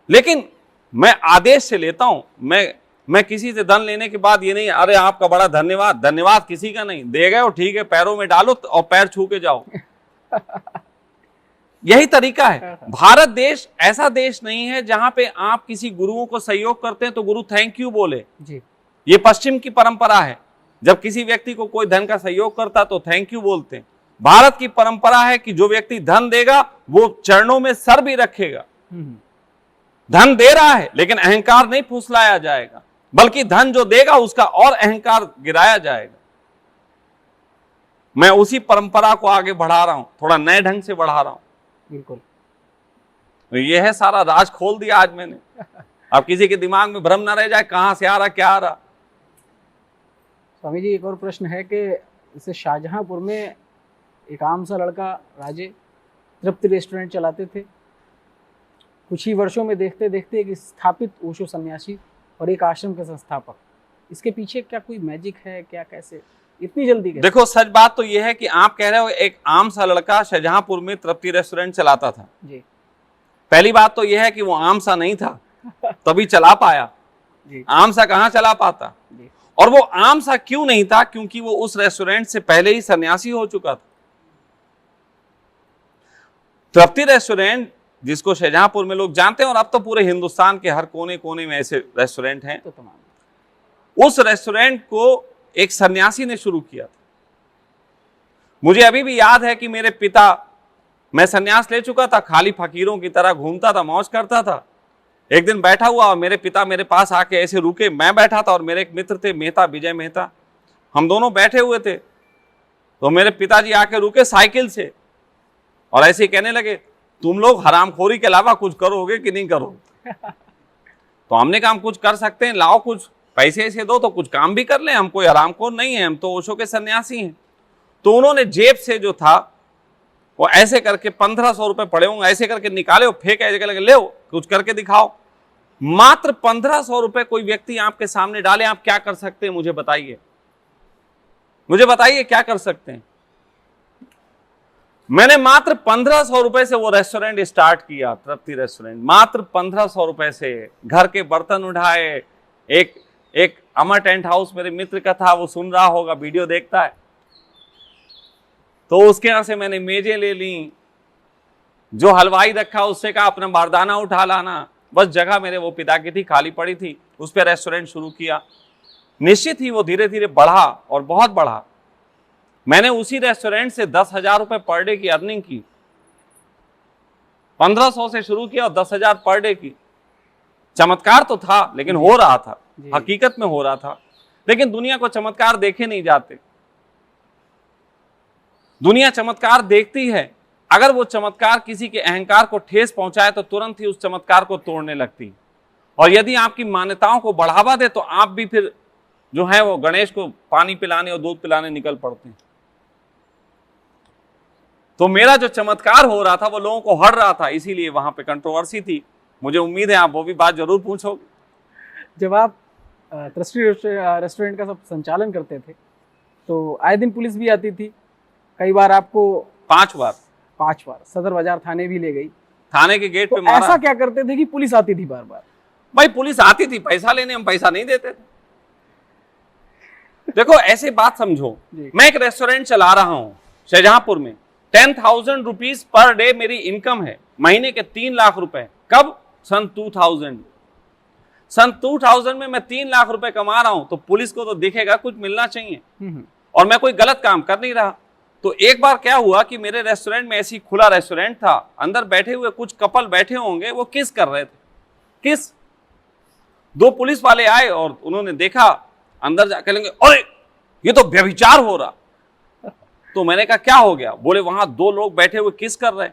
लेकिन मैं आदेश से लेता हूं। मैं किसी से धन लेने के बाद ये नहीं अरे आपका बड़ा धन्यवाद, धन्यवाद किसी का नहीं, दे गए हो ठीक है, पैरों में डालो और पैर छू के जाओ। यही तरीका है। भारत देश ऐसा देश नहीं है जहां पे आप किसी गुरुओं को सहयोग करते हैं तो गुरु थैंक यू बोले जी। ये पश्चिम की परंपरा है। जब किसी व्यक्ति को कोई धन का सहयोग करता तो थैंक यू बोलते हैं। भारत की परंपरा है कि जो व्यक्ति धन देगा वो चरणों में सर भी रखेगा। धन दे रहा है लेकिन अहंकार नहीं फुसलाया जाएगा, बल्कि धन जो देगा उसका और अहंकार गिराया जाएगा। मैं उसी परंपरा को आगे बढ़ा रहा हूं, थोड़ा नए ढंग से बढ़ा रहा हूं। बिल्कुल, तो यह है सारा राज खोल दिया आज मैंने। अब किसी के दिमाग में भ्रम ना रह जाए कहां से आ रहा क्या आ रहा। स्वामी जी एक और प्रश्न है कि जैसे शाहजहांपुर में एक आम सा लड़का राजे तृप्ति रेस्टोरेंट चलाते थे, कुछ ही वर्षों में देखते देखते एक स्थापित ओशो सन्यासी और एक आश्रम के संस्थापक, इसके पीछे क्या कोई मैजिक है क्या, कैसे इतनी जल्दी कैसे? देखो सच बात तो यह है कि आप कह रहे हो एक आम सा लड़का शाहजहांपुर में तृप्ति रेस्टोरेंट चलाता था जी। पहली बात तो यह है कि वो आम सा नहीं था, तभी चला पाया। जी आम सा कहां चला पाता। जी और वो आम सा क्यों नहीं था? क्योंकि वो उस रेस्टोरेंट से पहले ही सन्यासी हो चुका था। तृप्ति रेस्टोरेंट, जिसको शाहजहांपुर में लोग जानते हैं, और अब तो पूरे हिंदुस्तान के हर कोने कोने में ऐसे रेस्टोरेंट हैं, तो तमाम। उस रेस्टोरेंट को एक सन्यासी ने शुरू किया था। मुझे अभी भी याद है कि मेरे पिता, मैं सन्यास ले चुका था, खाली फकीरों की तरह घूमता था, मौज करता था। एक दिन बैठा हुआ और मेरे पिता मेरे पास आके ऐसे रुके, मैं बैठा था और मेरे एक मित्र थे मेहता, विजय मेहता, हम दोनों बैठे हुए थे। तो मेरे पिताजी आके रुके साइकिल से और ऐसे ही कहने लगे, तुम लोग हरामखोरी के अलावा कुछ करोगे कि नहीं करोगे? तो हमने कहा हम कुछ कर सकते हैं, लाओ कुछ पैसे ऐसे दो तो कुछ काम भी कर लें, हम कोई हरामखोर नहीं है, हम तो ओशो के सन्यासी हैं। तो उन्होंने जेब से जो था वो ऐसे करके 1500 रुपए पड़े होंगे, ऐसे करके निकाले और फेंके, ऐसे करके ले कुछ करके दिखाओ। मात्र 1500 रुपए कोई व्यक्ति आपके सामने डाले, आप क्या कर सकते हैं? मुझे बताइए, मुझे बताइए क्या कर सकते हैं? मैंने मात्र 1500 रुपए से वो रेस्टोरेंट स्टार्ट किया, तृप्ति रेस्टोरेंट। मात्र 1500 रुपए से घर के बर्तन उठाए। एक अमर टेंट हाउस मेरे मित्र का था, वो सुन रहा होगा, वीडियो देखता है, तो उसके यहां से मैंने मेजें ले ली। जो हलवाई रखा उससे कहा अपना बारदाना उठा लाना। बस जगह मेरे वो पिता की थी, खाली पड़ी थी, उस पर रेस्टोरेंट शुरू किया। निश्चित ही वो धीरे धीरे बढ़ा और बहुत बढ़ा। मैंने उसी रेस्टोरेंट से 10,000 रुपए पर डे की अर्निंग की। 1500 से शुरू किया और 10,000 पर डे की। चमत्कार तो था, लेकिन हो रहा था, हकीकत में हो रहा था। लेकिन दुनिया को चमत्कार देखे नहीं जाते। दुनिया चमत्कार देखती है, अगर वो चमत्कार किसी के अहंकार को ठेस पहुंचाए तो तुरंत ही उस चमत्कार को तोड़ने लगती। और यदि आपकी मान्यताओं को बढ़ावा दे तो आप भी फिर जो है वो गणेश को पानी पिलाने और दूध पिलाने निकल पड़ते हैं। तो मेरा जो चमत्कार हो रहा था वो लोगों को हर रहा था, इसीलिए वहां पे कंट्रोवर्सी थी। मुझे उम्मीद है आप वो भी बात जरूर पूछोगे। जब आप तृप्ति रेस्टोरेंट का सब संचालन करते थे तो आए दिन पुलिस भी आती थी, कई बार आपको 5 बार सदर बाजार थाने भी ले गई। थाने के गेट तो पे मारा। ऐसा क्या करते थे कि पुलिस आती थी बार बार? भाई पुलिस आती थी पैसा लेने, हम पैसा नहीं देते थे। देखो ऐसे बात समझो, मैं एक रेस्टोरेंट चला रहा हूं शाहजहांपुर में, 10,000 रुपीज पर डे मेरी इनकम है, महीने के 3 लाख रुपए। कब? सन 2000 में मैं 3 लाख रुपए कमा रहा हूं, तो पुलिस को तो दिखेगा कुछ मिलना चाहिए, और मैं कोई गलत काम कर नहीं रहा। तो एक बार क्या हुआ कि मेरे रेस्टोरेंट में ऐसी खुला रेस्टोरेंट था, अंदर बैठे हुए कुछ कपल बैठे होंगे, वो किस कर रहे थे, किस। 2 पुलिस वाले आए और उन्होंने देखा, अंदर जाकर लेंगे, अरे ये तो व्यभिचार हो रहा। तो मैंने कहा क्या हो गया? बोले वहां 2 लोग बैठे हुए किस कर रहे।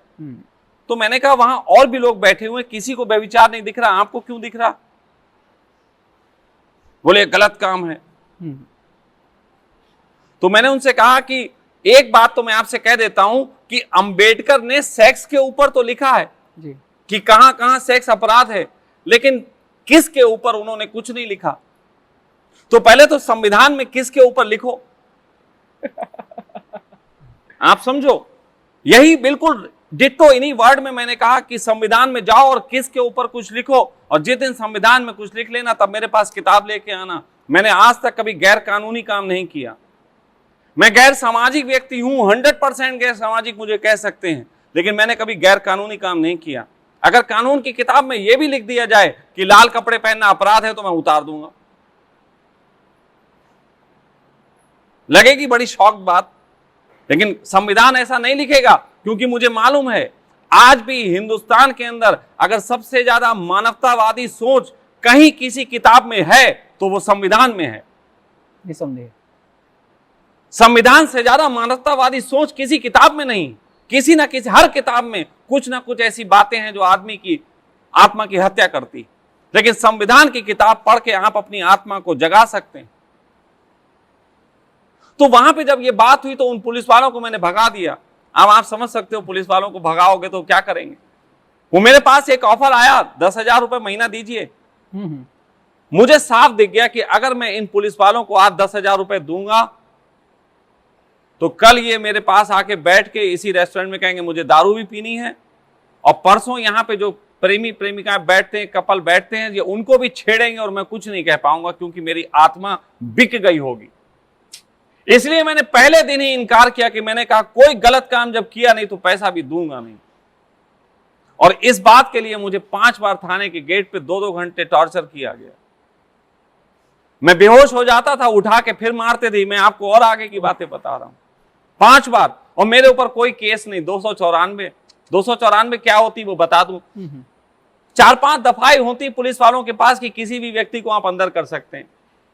तो मैंने कहा वहां और भी लोग बैठे हुए, किसी को व्यभिचार नहीं दिख रहा, आपको क्यों दिख रहा? बोले गलत काम है। तो मैंने उनसे कहा कि एक बात तो मैं आपसे कह देता हूं कि अंबेडकर ने सेक्स के ऊपर तो लिखा है जी कि कहां कहां सेक्स अपराध है, लेकिन किस के ऊपर उन्होंने कुछ नहीं लिखा। तो पहले तो संविधान में किस के ऊपर लिखो। आप समझो, यही बिल्कुल डिट्टो इन्हीं वर्ड में मैंने कहा कि संविधान में जाओ और किस के ऊपर कुछ लिखो, और जिस दिन संविधान में कुछ लिख लेना तब मेरे पास किताब लेके आना। मैंने आज तक कभी गैर कानूनी काम नहीं किया। मैं गैर सामाजिक व्यक्ति हूं, 100% गैर सामाजिक मुझे कह सकते हैं, लेकिन मैंने कभी गैर कानूनी काम नहीं किया। अगर कानून की किताब में यह भी लिख दिया जाए कि लाल कपड़े पहनना अपराध है तो मैं उतार दूंगा। लगेगी बड़ी शौक बात, लेकिन संविधान ऐसा नहीं लिखेगा, क्योंकि मुझे मालूम है आज भी हिंदुस्तान के अंदर अगर सबसे ज्यादा मानवतावादी सोच कहीं किसी किताब में है तो वो संविधान में है। निसंदेह संविधान से ज्यादा मानवतावादी सोच किसी किताब में नहीं। किसी ना किसी, हर किताब में कुछ ना कुछ ऐसी बातें हैं जो आदमी की आत्मा की हत्या करती, लेकिन संविधान की किताब पढ़ के आप अपनी आत्मा को जगा सकते हैं। तो वहां पे जब ये बात हुई तो उन पुलिस वालों को मैंने भगा दिया। अब आप समझ सकते हो पुलिस वालों को भगाओगे तो क्या करेंगे। वो मेरे पास एक ऑफर आया, 10,000 रुपए महीना दीजिए। मुझे साफ दिख गया कि अगर मैं इन पुलिस वालों को आज 10,000 रुपए दूंगा तो कल ये मेरे पास आके बैठ के इसी रेस्टोरेंट में कहेंगे मुझे दारू भी पीनी है और परसों यहाँ पे जो प्रेमी प्रेमिका बैठते हैं, कपल बैठते हैं, ये उनको भी छेड़ेंगे और मैं कुछ नहीं कह पाऊंगा क्योंकि मेरी आत्मा बिक गई होगी। इसलिए मैंने पहले दिन ही इनकार किया कि मैंने कहा कोई गलत काम जब किया नहीं तो पैसा भी दूंगा नहीं। और इस बात के लिए मुझे 5 बार थाने के गेट पे 2-2 घंटे टॉर्चर किया गया। मैं बेहोश हो जाता था, उठा के फिर मारते थे। मैं आपको और आगे की बातें बता रहा हूं, 5 बार। और मेरे ऊपर कोई केस नहीं। 294 क्या होती वो बता दूं। 4-5 दफाएं होती पुलिस वालों के पास कि किसी भी व्यक्ति को आप अंदर कर सकते हैं।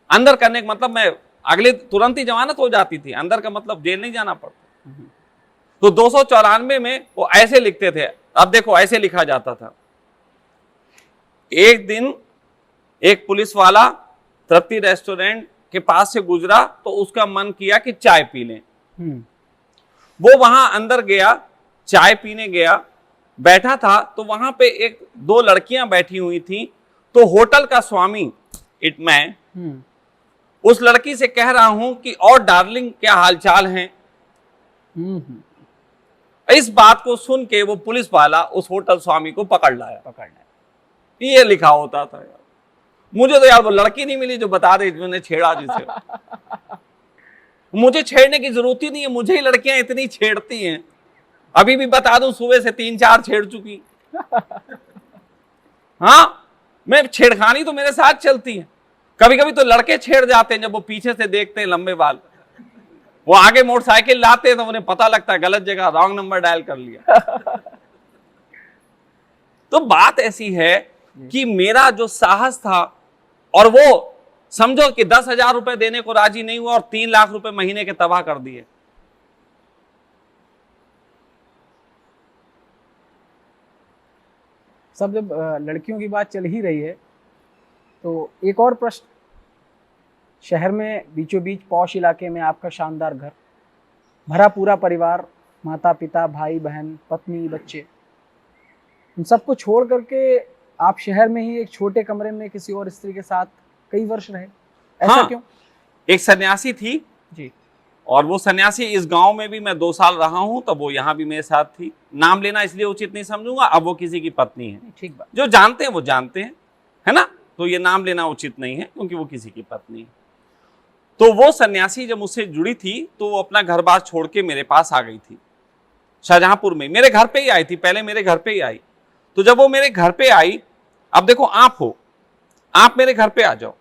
अंदर करने का मतलब मैं अगले तुरंत ही जमानत हो जाती थी। अंदर का मतलब जेल नहीं जाना पड़ता। तो 294 में वो ऐसे लिखते थे। अब देखो ऐसे लिखा जाता था, एक दिन एक पुलिस वाला तृप्ति रेस्टोरेंट के पास से गुजरा तो उसका मन किया कि चाय पी लें। वो वहां अंदर गया, चाय पीने गया, बैठा था तो वहां पे 1-2 लड़कियां बैठी हुई थी। तो होटल का स्वामी मैं उस लड़की से कह रहा हूं कि और डार्लिंग क्या हालचाल हैं। इस बात को सुन के वो पुलिस वाला उस होटल स्वामी को पकड़ लाया। ये लिखा होता था यार। मुझे तो यार वो लड़की नहीं मिली जो बता दे मैंने छेड़ा जिसे। मुझे छेड़ने की जरूरत ही नहीं है, मुझे ही लड़कियां इतनी छेड़ती हैं। अभी भी बता दूं सुबह से 3-4 छेड़ चुकी। हाँ, मैं छेड़खानी तो मेरे साथ चलती है। कभी कभी तो लड़के छेड़ जाते हैं जब वो पीछे से देखते हैं लंबे बाल। वो आगे मोटरसाइकिल लाते हैं तो उन्हें पता लगता है गलत जगह रॉन्ग नंबर डायल कर लिया। तो बात ऐसी है कि मेरा जो साहस था, और वो समझो कि 10,000 रुपए देने को राजी नहीं हुआ और 3 लाख रुपए महीने के तबाह कर दिए। सब जब लड़कियों की बात चल ही रही है तो एक और प्रश्न। शहर में बीचों बीच पॉश इलाके में आपका शानदार घर, भरा पूरा परिवार, माता पिता, भाई बहन, पत्नी, बच्चे, इन सबको छोड़ करके आप शहर में ही एक छोटे कमरे में किसी और स्त्री के साथ कई वर्ष रहे, ऐसा हाँ, क्यों? एक सन्यासी थी जी। और वो सन्यासी इस गांव में भी मैं 2 साल रहा हूं, तब वो यहाँ भी मेरे साथ थी। नाम लेना इसलिए उचित नहीं समझूंगा, अब वो किसी की पत्नी है। ठीक बात। जो जानते हैं वो जानते हैं, है ना। तो ये नाम लेना उचित नहीं है क्योंकि वो किसी की पत्नी है। तो वो सन्यासी जब मुझसे जुड़ी थी तो वो अपना घर बार छोड़ के मेरे पास आ गई थी। शाहजहांपुर में मेरे घर पे ही आई थी, पहले मेरे घर पे ही आई। तो जब वो मेरे घर पे आई, अब देखो आप हो, आप मेरे घर पे आ जाओ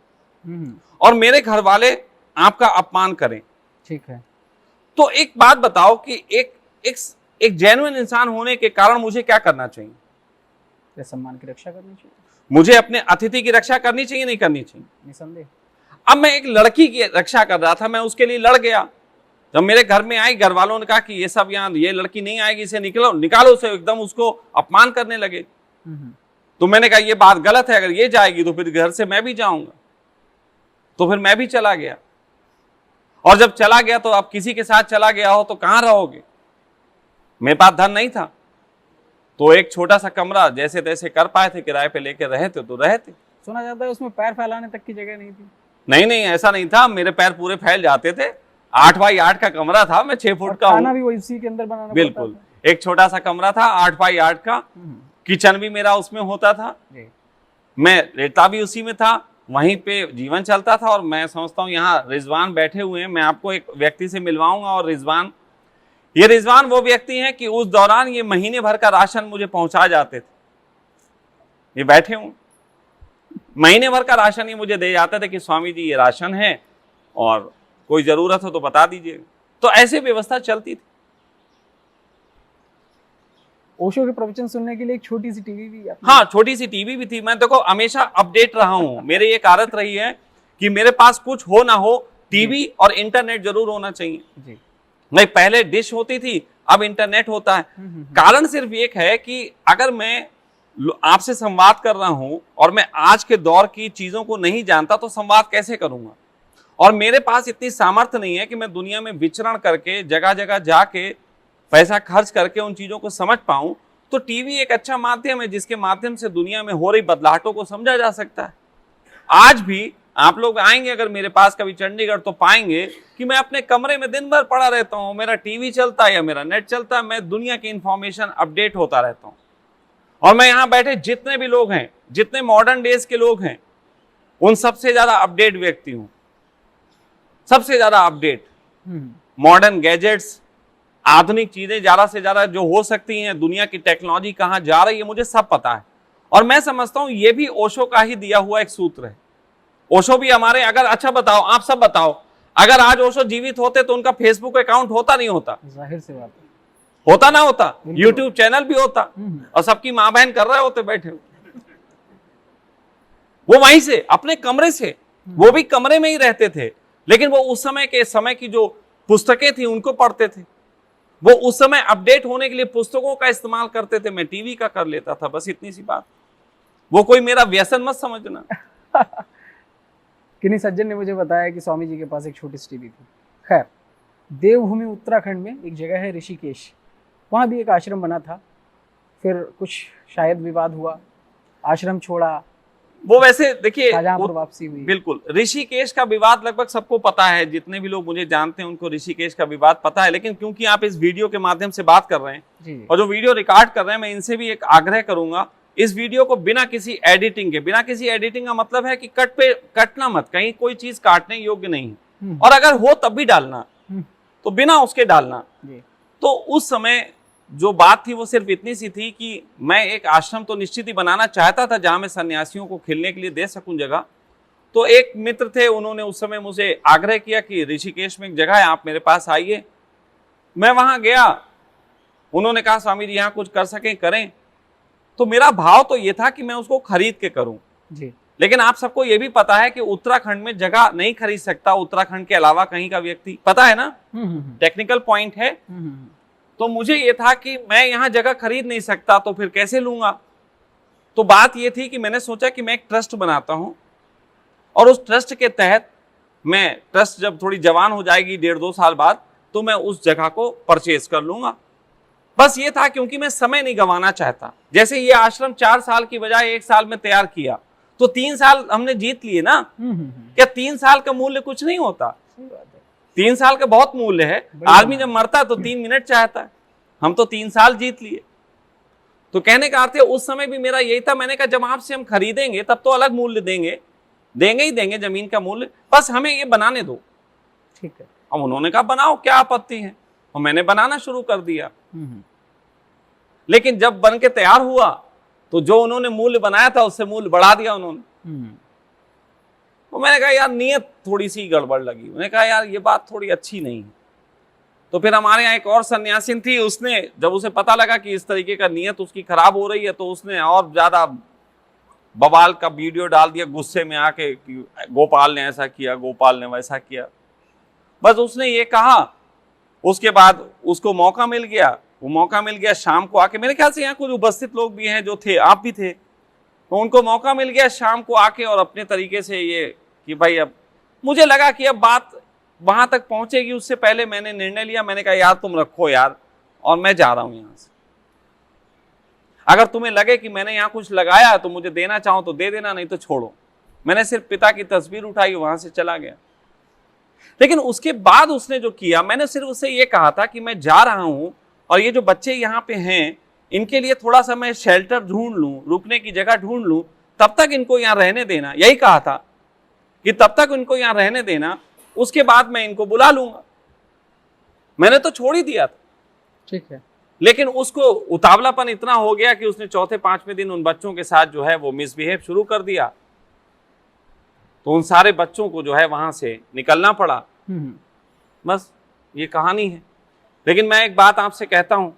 और मेरे घर वाले आपका अपमान करें, ठीक है। तो एक बात बताओ कि एक जेन्युइन इंसान होने के कारण मुझे क्या करना चाहिए? सम्मान की रक्षा करनी चाहिए। मुझे अपने अतिथि की रक्षा करनी चाहिए, नहीं करनी चाहिए? निसंदेह। अब मैं एक लड़की की रक्षा कर रहा था, मैं उसके लिए लड़ गया। जब मेरे घर में आई, घर वालों ने कहा कि ये सब यहाँ, ये लड़की नहीं आएगी, इसे निकालो उसे, एकदम उसको अपमान करने लगे। तो मैंने कहा ये बात गलत है, अगर ये जाएगी तो फिर घर से मैं भी जाऊंगा। तो फिर मैं भी चला गया। और जब चला गया तो अब किसी के साथ चला गया हो तो कहां रहोगे? मेरे पास धन नहीं था, तो एक छोटा सा कमरा जैसे तैसे कर पाए थे, किराए पे लेके रहे थे तो रहे थे। सुना जाता है उसमें पैर फैलाने तक की जगह नहीं थी। नहीं, ऐसा नहीं था, मेरे पैर पूरे फैल जाते थे। 8x8 का कमरा था, मैं 6 फुट का हूं। खाना भी वही उसी के अंदर बनाना बिल्कुल, एक छोटा सा कमरा था 8x8 का। किचन भी मेरा उसमें होता था, मैं रहता भी उसी में था, वहीं पे जीवन चलता था। और मैं समझता हूँ यहाँ रिजवान बैठे हुए हैं, मैं आपको एक व्यक्ति से मिलवाऊंगा। और ये रिजवान वो व्यक्ति हैं कि उस दौरान ये महीने भर का राशन मुझे पहुंचा जाते थे। ये बैठे हूं, महीने भर का राशन ये मुझे दे जाते थे कि स्वामी जी ये राशन है और कोई जरूरत हो तो बता दीजिए। तो ऐसी व्यवस्था चलती थी। ओशो के प्रवचन सुनने के लिए एक छोटी सी टीवी भी है। हाँ, छोटी सी टीवी भी थी। मैं देखो हमेशा अपडेट रहा हूं, मेरी एक आदत रही है कि मेरे पास कुछ हो ना हो, टीवी और इंटरनेट जरूर होना चाहिए जी। नहीं, पहले डिश होती थी, अब इंटरनेट होता है। कारण सिर्फ एक है कि अगर मैं आपसे संवाद कर रहा हूं और मैं आज के दौर की चीजों को नहीं जानता तो संवाद कैसे करूंगा? और मेरे पास इतनी सामर्थ्य नहीं है कि मैं दुनिया में विचरण करके जगह जगह जाके पैसा खर्च करके उन चीजों को समझ पाऊं। तो टीवी एक अच्छा माध्यम है जिसके माध्यम से दुनिया में हो रही बदलाहटों को समझा जा सकता है। आज भी आप लोग आएंगे अगर मेरे पास कभी चंडीगढ़ तो पाएंगे कि मैं अपने कमरे में दिन भर पड़ा रहता हूं, मेरा टीवी चलता है या मेरा नेट चलता है, मैं दुनिया की इंफॉर्मेशन अपडेट होता रहता हूं। और मैं यहां बैठे जितने भी लोग हैं, जितने मॉडर्न डेज के लोग हैं, उन सबसे ज्यादा अपडेट व्यक्ति हूं, सबसे ज्यादा अपडेट। मॉडर्न गैजेट्स, आधुनिक चीजें ज्यादा से ज्यादा जो हो सकती हैं, दुनिया की टेक्नोलॉजी कहां जा रही है, मुझे सब पता है। और मैं समझता हूं ये भी ओशो का ही दिया हुआ एक सूत्र है। ओशो भी हमारे, अगर अच्छा बताओ, आप सब बताओ, अगर आज ओशो जीवित होते तो उनका फेसबुक अकाउंट होता नहीं होता? जाहिर सी बात है। होता ना होता? यूट्यूब चैनल भी होता और सबकी मां बहन कर रहे होते बैठे। वो वहीं से अपने कमरे से, वो भी कमरे में ही रहते थे, लेकिन वो उस समय की जो पुस्तकें थी उनको पढ़ते थे। वो उस समय अपडेट होने के लिए पुस्तकों का इस्तेमाल करते थे, मैं टीवी का कर लेता था, बस इतनी सी बात। वो कोई मेरा व्यसन मत समझना। किन्हीं सज्जन ने मुझे बताया कि स्वामी जी के पास एक छोटी सी टीवी थी। खैर, देवभूमि उत्तराखंड में एक जगह है ऋषिकेश, वहाँ भी एक आश्रम बना था। फिर कुछ शायद विवाद हुआ, आश्रम छोड़ा, वो वैसे देखिए शाहजहांपुर वापसी हुई। बिल्कुल, ऋषिकेश का विवाद लगभग सबको पता है, जितने भी लोग मुझे जानते हैं उनको ऋषिकेश का विवाद पता है। लेकिन क्योंकि आप इस वीडियो के माध्यम से बात कर रहे हैं जी। और जो वीडियो रिकॉर्ड कर रहे हैं, मैं इनसे भी एक आग्रह करूंगा, इस वीडियो को बिना किसी एडिटिंग के, बिना किसी एडिटिंग का मतलब है कि कटना मत, कहीं कोई चीज काटने योग्य नहीं है, और अगर हो तब भी डालना, तो बिना उसके डालना। तो उस समय जो बात थी वो सिर्फ इतनी सी थी कि मैं एक आश्रम तो निश्चित ही बनाना चाहता था जहां मैं सन्यासियों को खेलने के लिए दे सकूं जगह। तो एक मित्र थे, उन्होंने उस समय मुझे आग्रह किया कि ऋषिकेश में एक जगह है, आप मेरे पास आइए। मैं वहां गया, उन्होंने कहा स्वामी जी यहाँ कुछ कर सकें करें। तो मेरा भाव तो ये था कि मैं उसको खरीद के करूं जी। लेकिन आप सबको ये भी पता है कि उत्तराखंड में जगह नहीं खरीद सकता उत्तराखंड के अलावा कहीं का व्यक्ति, पता है ना, टेक्निकल पॉइंट है। तो मुझे ये था कि मैं यहाँ जगह खरीद नहीं सकता, तो फिर कैसे लूंगा। तो बात ये थी कि मैंने सोचा कि मैं एक ट्रस्ट बनाता हूं, और उस ट्रस्ट के तहत मैं, ट्रस्ट जब थोड़ी जवान हो जाएगी 1.5-2 साल बाद, तो मैं उस जगह को परचेज कर लूंगा। बस ये था, क्योंकि मैं समय नहीं गंवाना चाहता। जैसे ये आश्रम 4 साल की बजाय 1 साल में तैयार किया, तो 3 साल हमने जीत लिए ना। क्या 3 साल का मूल्य कुछ नहीं होता? 3 साल का बहुत मूल्य है। आदमी जब मरता है तो 3 मिनट चाहता है, हम तो 3 साल जीत लिए। तो कहने का अर्थ है उस समय भी मेरा यही था, मैंने कहा जब आपसे हम खरीदेंगे तब तो अलग मूल्य देंगे, देंगे ही देंगे जमीन का मूल्य, बस हमें ये बनाने दो। ठीक है। अब उन्होंने कहा बनाओ, क्या आपत्ति है, और मैंने बनाना शुरू कर दिया। लेकिन जब बन के तैयार हुआ तो जो उन्होंने मूल्य बनाया था उससे मूल्य बढ़ा दिया उन्होंने। तो मैंने कहा यार नियत थोड़ी सी गड़बड़ लगी, मैंने कहा यार ये बात थोड़ी अच्छी नहीं है। तो फिर हमारे यहाँ एक और सन्यासीन थी, उसने जब उसे पता लगा कि इस तरीके का नियत उसकी खराब हो रही है, तो उसने और ज्यादा बवाल का वीडियो डाल दिया गुस्से में आके कि गोपाल ने ऐसा किया, गोपाल ने वैसा किया। बस उसने ये कहा, उसके बाद उसको मौका मिल गया, वो मौका मिल गया शाम को आके, मेरे ख्याल से यहाँ कुछ उपस्थित लोग भी हैं जो थे, आप भी थे, तो उनको मौका मिल गया शाम को आके और अपने तरीके से ये कि भाई अब मुझे लगा कि अब बात वहां तक पहुंचेगी, उससे पहले मैंने निर्णय लिया। मैंने कहा यार तुम रखो यार, और मैं जा रहा हूं यहां से। अगर तुम्हें लगे कि मैंने यहां कुछ लगाया तो मुझे देना चाहो तो दे देना, नहीं तो छोड़ो। मैंने सिर्फ पिता की तस्वीर उठाई, वहां से चला गया। लेकिन उसके बाद उसने जो किया, मैंने सिर्फ उससे ये कहा था कि मैं जा रहा हूं और ये जो बच्चे यहाँ पे हैं इनके लिए थोड़ा सा मैं शेल्टर ढूंढ लूं, रुकने की जगह ढूंढ लूं, तब तक इनको यहाँ रहने देना। यही कहा था कि तब तक इनको यहाँ रहने देना, उसके बाद मैं इनको बुला लूंगा। मैंने तो छोड़ ही दिया था। ठीक है। लेकिन उसको उतावलापन इतना हो गया कि उसने 4थे-5वें दिन उन बच्चों के साथ जो है वो मिसबिहेव शुरू कर दिया। तो उन सारे बच्चों को जो है वहां से निकलना पड़ा। बस ये कहानी है। लेकिन मैं एक बात आपसे कहता हूं,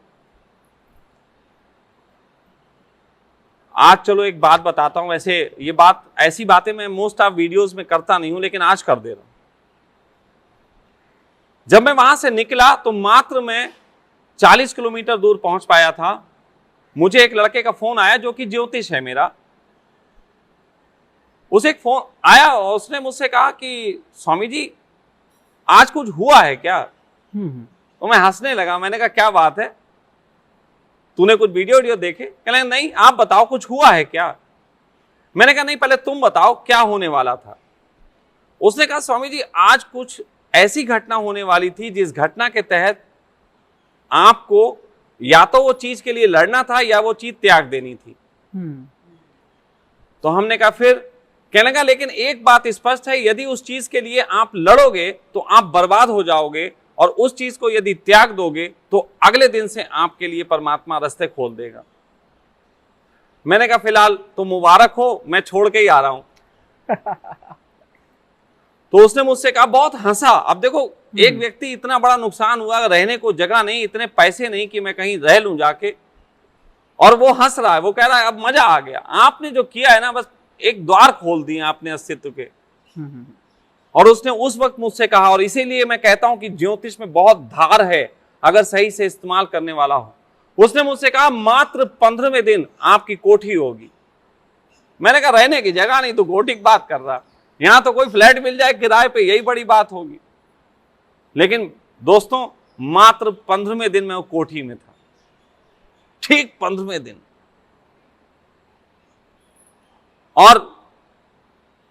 आज चलो एक बात बताता हूं। वैसे ये बात, ऐसी बातें मैं मोस्ट ऑफ वीडियोस में करता नहीं हूं, लेकिन आज कर दे रहा हूं। जब मैं वहां से निकला तो मात्र मैं 40 किलोमीटर दूर पहुंच पाया था। मुझे एक लड़के का फोन आया जो कि ज्योतिष है मेरा। उसे एक फोन आया और उसने मुझसे कहा कि स्वामी जी आज कुछ हुआ है क्या? तो मैं हंसने लगा। मैंने कहा क्या बात है, तूने कुछ वीडियो देखे? कहने नहीं, आप बताओ कुछ हुआ है क्या? मैंने कहा नहीं, पहले तुम बताओ क्या होने वाला था। उसने कहा स्वामी जी आज कुछ ऐसी घटना होने वाली थी जिस घटना के तहत आपको या तो वो चीज के लिए लड़ना था या वो चीज त्याग देनी थी। तो हमने कहा फिर, कहने का लेकिन एक बात स्पष्ट है, यदि उस चीज के लिए आप लड़ोगे तो आप बर्बाद हो जाओगे, और उस चीज को यदि त्याग दोगे तो अगले दिन से आपके लिए परमात्मा रास्ते खोल देगा। मैंने कहा फिलहाल तो मुबारक हो, मैं छोड़ के ही आ रहा हूं। तो उसने मुझसे कहा, बहुत हंसा। अब देखो, एक व्यक्ति, इतना बड़ा नुकसान हुआ, रहने को जगह नहीं, इतने पैसे नहीं कि मैं कहीं रह लूं जाके, और वो हंस रहा है, वो कह रहा है अब मजा आ गया। आपने जो किया है ना, बस एक द्वार खोल दिए आपने अस्तित्व के। और उसने उस वक्त मुझसे कहा, और इसीलिए मैं कहता हूं कि ज्योतिष में बहुत धार है अगर सही से इस्तेमाल करने वाला हो। उसने मुझसे कहा मात्र 15वें दिन आपकी कोठी होगी। मैंने कहा रहने की जगह नहीं तो कोठी की बात कर रहा, यहां तो कोई फ्लैट मिल जाए किराए पे, यही बड़ी बात होगी। लेकिन दोस्तों, मात्र 15वें दिन मैं वो कोठी में था, ठीक 15वें दिन। और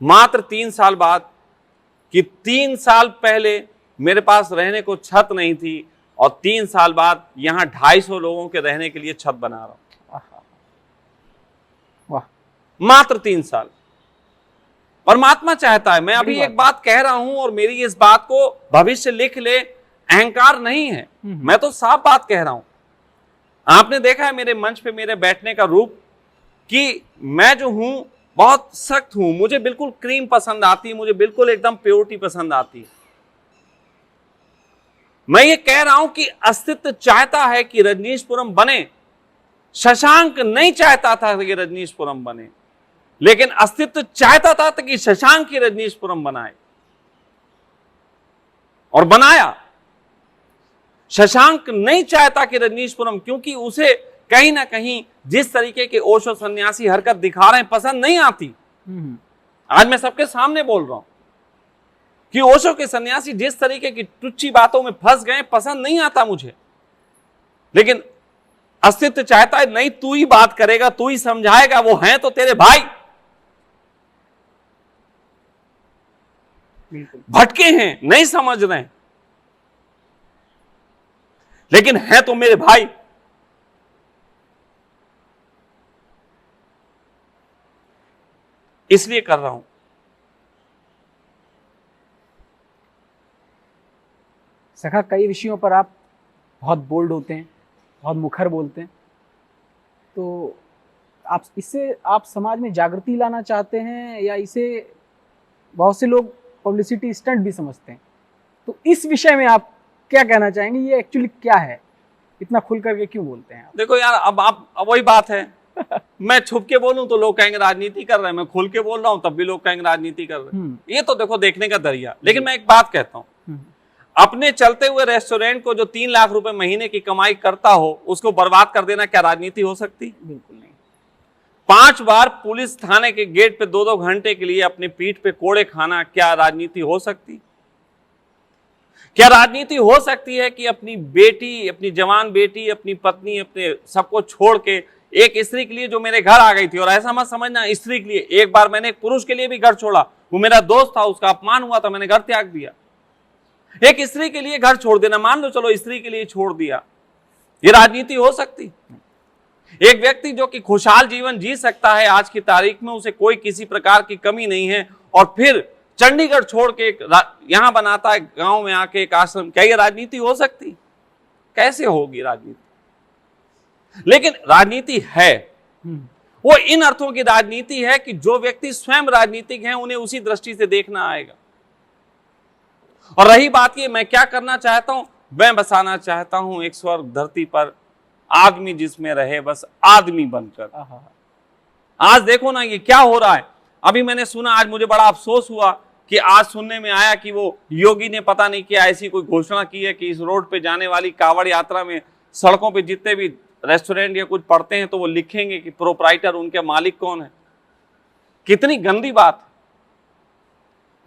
मात्र 3 साल बाद, कि 3 साल पहले मेरे पास रहने को छत नहीं थी, और 3 साल बाद यहां 250 लोगों के रहने के लिए छत बना रहा हूं। वाह, मात्र 3 साल। परमात्मा चाहता है, मैं अभी एक बात कह रहा हूं और मेरी इस बात को भविष्य लिख ले, अहंकार नहीं है, मैं तो साफ बात कह रहा हूं। आपने देखा है मेरे मंच पे मेरे बैठने का रूप, कि मैं जो हूं बहुत सख्त हूं, मुझे बिल्कुल क्रीम पसंद आती है, मुझे बिल्कुल एकदम प्योरिटी पसंद आती है। मैं ये कह रहा हूं कि अस्तित्व चाहता है कि रजनीशपुरम बने। शशांक नहीं चाहता था कि रजनीशपुरम बने, लेकिन अस्तित्व चाहता था कि शशांक ही रजनीशपुरम बनाए, और बनाया। शशांक नहीं चाहता कि रजनीशपुरम, क्योंकि उसे कहीं ना कहीं जिस तरीके के ओशो सन्यासी हरकत दिखा रहे हैं पसंद नहीं आती। आज मैं सबके सामने बोल रहा हूं कि ओशो के सन्यासी जिस तरीके की टुच्ची बातों में फंस गए, पसंद नहीं आता मुझे। लेकिन अस्तित्व चाहता है नहीं, तू ही बात करेगा, तू ही समझाएगा, वो हैं तो तेरे भाई। भटके हैं, नहीं समझ रहे हैं, लेकिन हैं तो मेरे भाई। इसलिए कर रहा हूं। सखा, कई विषयों पर आप बहुत बोल्ड होते हैं, बहुत मुखर बोलते हैं, तो आप समाज में जागृति लाना चाहते हैं, या इसे बहुत से लोग पब्लिसिटी स्टंट भी समझते हैं? तो इस विषय में आप क्या कहना चाहेंगे? ये एक्चुअली क्या है, इतना खुल करके क्यों बोलते हैं आप? देखो यार, अब वही बात है। मैं छुप के बोलूं तो लोग कहेंगे राजनीति कर रहे हैं, मैं खुल के बोल रहा हूं तब भी लोग कहेंगे राजनीति कर रहे हैं। ये तो देखो देखने का दरिया। लेकिन मैं एक बात कहता हूं, अपने चलते हुए रेस्टोरेंट को जो 3 लाख रुपए महीने की कमाई करता हो, उसको बर्बाद कर देना क्या राजनीति हो सकती? बिल्कुल नहीं। 5 बार पुलिस थाने के गेट पे 2-2 घंटे के लिए अपनी पीठ पे कोड़े खाना क्या राजनीति हो सकती? क्या राजनीति हो सकती है कि अपनी बेटी, अपनी जवान बेटी, अपनी पत्नी, अपने सबको छोड़ के एक स्त्री के लिए जो मेरे घर आ गई थी, और ऐसा मत समझना स्त्री के लिए, एक बार मैंने एक पुरुष के लिए भी घर छोड़ा, वो मेरा दोस्त था, उसका अपमान हुआ था, मैंने घर त्याग दिया। एक स्त्री के लिए घर छोड़ देना, मान लो चलो स्त्री के लिए छोड़ दिया, ये राजनीति हो सकती? एक व्यक्ति जो कि खुशहाल जीवन जी सकता है आज की तारीख में, उसे कोई किसी प्रकार की कमी नहीं है, और फिर चंडीगढ़ छोड़ के यहां बनाता है गांव में आके एक आश्रम, क्या ये राजनीति हो सकती? कैसे होगी राजनीति? लेकिन राजनीति है, वो इन अर्थों की राजनीति है कि जो व्यक्ति स्वयं राजनीतिक हैं उन्हें उसी दृष्टि से देखना आएगा। और रही बात ये, मैं क्या करना चाहता हूं, मैं बसाना चाहता हूं एक स्वर्ग धरती पर, आदमी जिसमें रहे बस आदमी बनकर। आज देखो ना ये क्या हो रहा है। अभी मैंने सुना, आज मुझे बड़ा अफसोस हुआ कि आज सुनने में आया कि वो योगी ने पता नहीं क्या ऐसी कोई घोषणा की है कि इस रोड पे जाने वाली कांवड़ यात्रा में सड़कों पे जितने भी रेस्टोरेंट या कुछ पढ़ते हैं तो वो लिखेंगे कि प्रोप्राइटर, उनके मालिक कौन है। कितनी गंदी बात।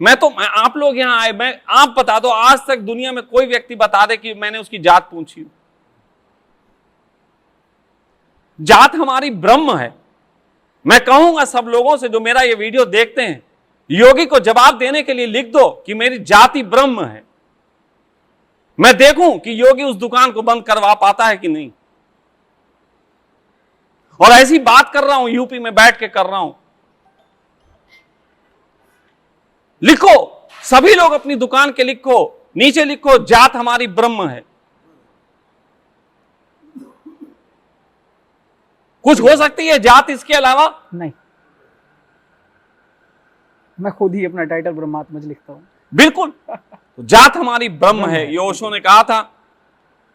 आप लोग यहां आए, आप बता दो आज तक दुनिया में कोई व्यक्ति बता दे कि मैंने उसकी जात पूछी। जात हमारी ब्रह्म है। मैं कहूंगा सब लोगों से जो मेरा ये वीडियो देखते हैं, योगी को जवाब देने के लिए लिख दो कि मेरी जाति ब्रह्म है। मैं देखूं कि योगी उस दुकान को बंद करवा पाता है कि नहीं। और ऐसी बात कर रहा हूं, यूपी में बैठ के कर रहा हूं। लिखो, सभी लोग अपनी दुकान के लिखो, नीचे लिखो जात हमारी ब्रह्म है। कुछ हो सकती है जात इसके अलावा? नहीं, मैं खुद ही अपना टाइटल ब्रह्मात्मज लिखता हूं। बिल्कुल, तो जात हमारी ब्रह्म है, ये ओशो ने कहा था।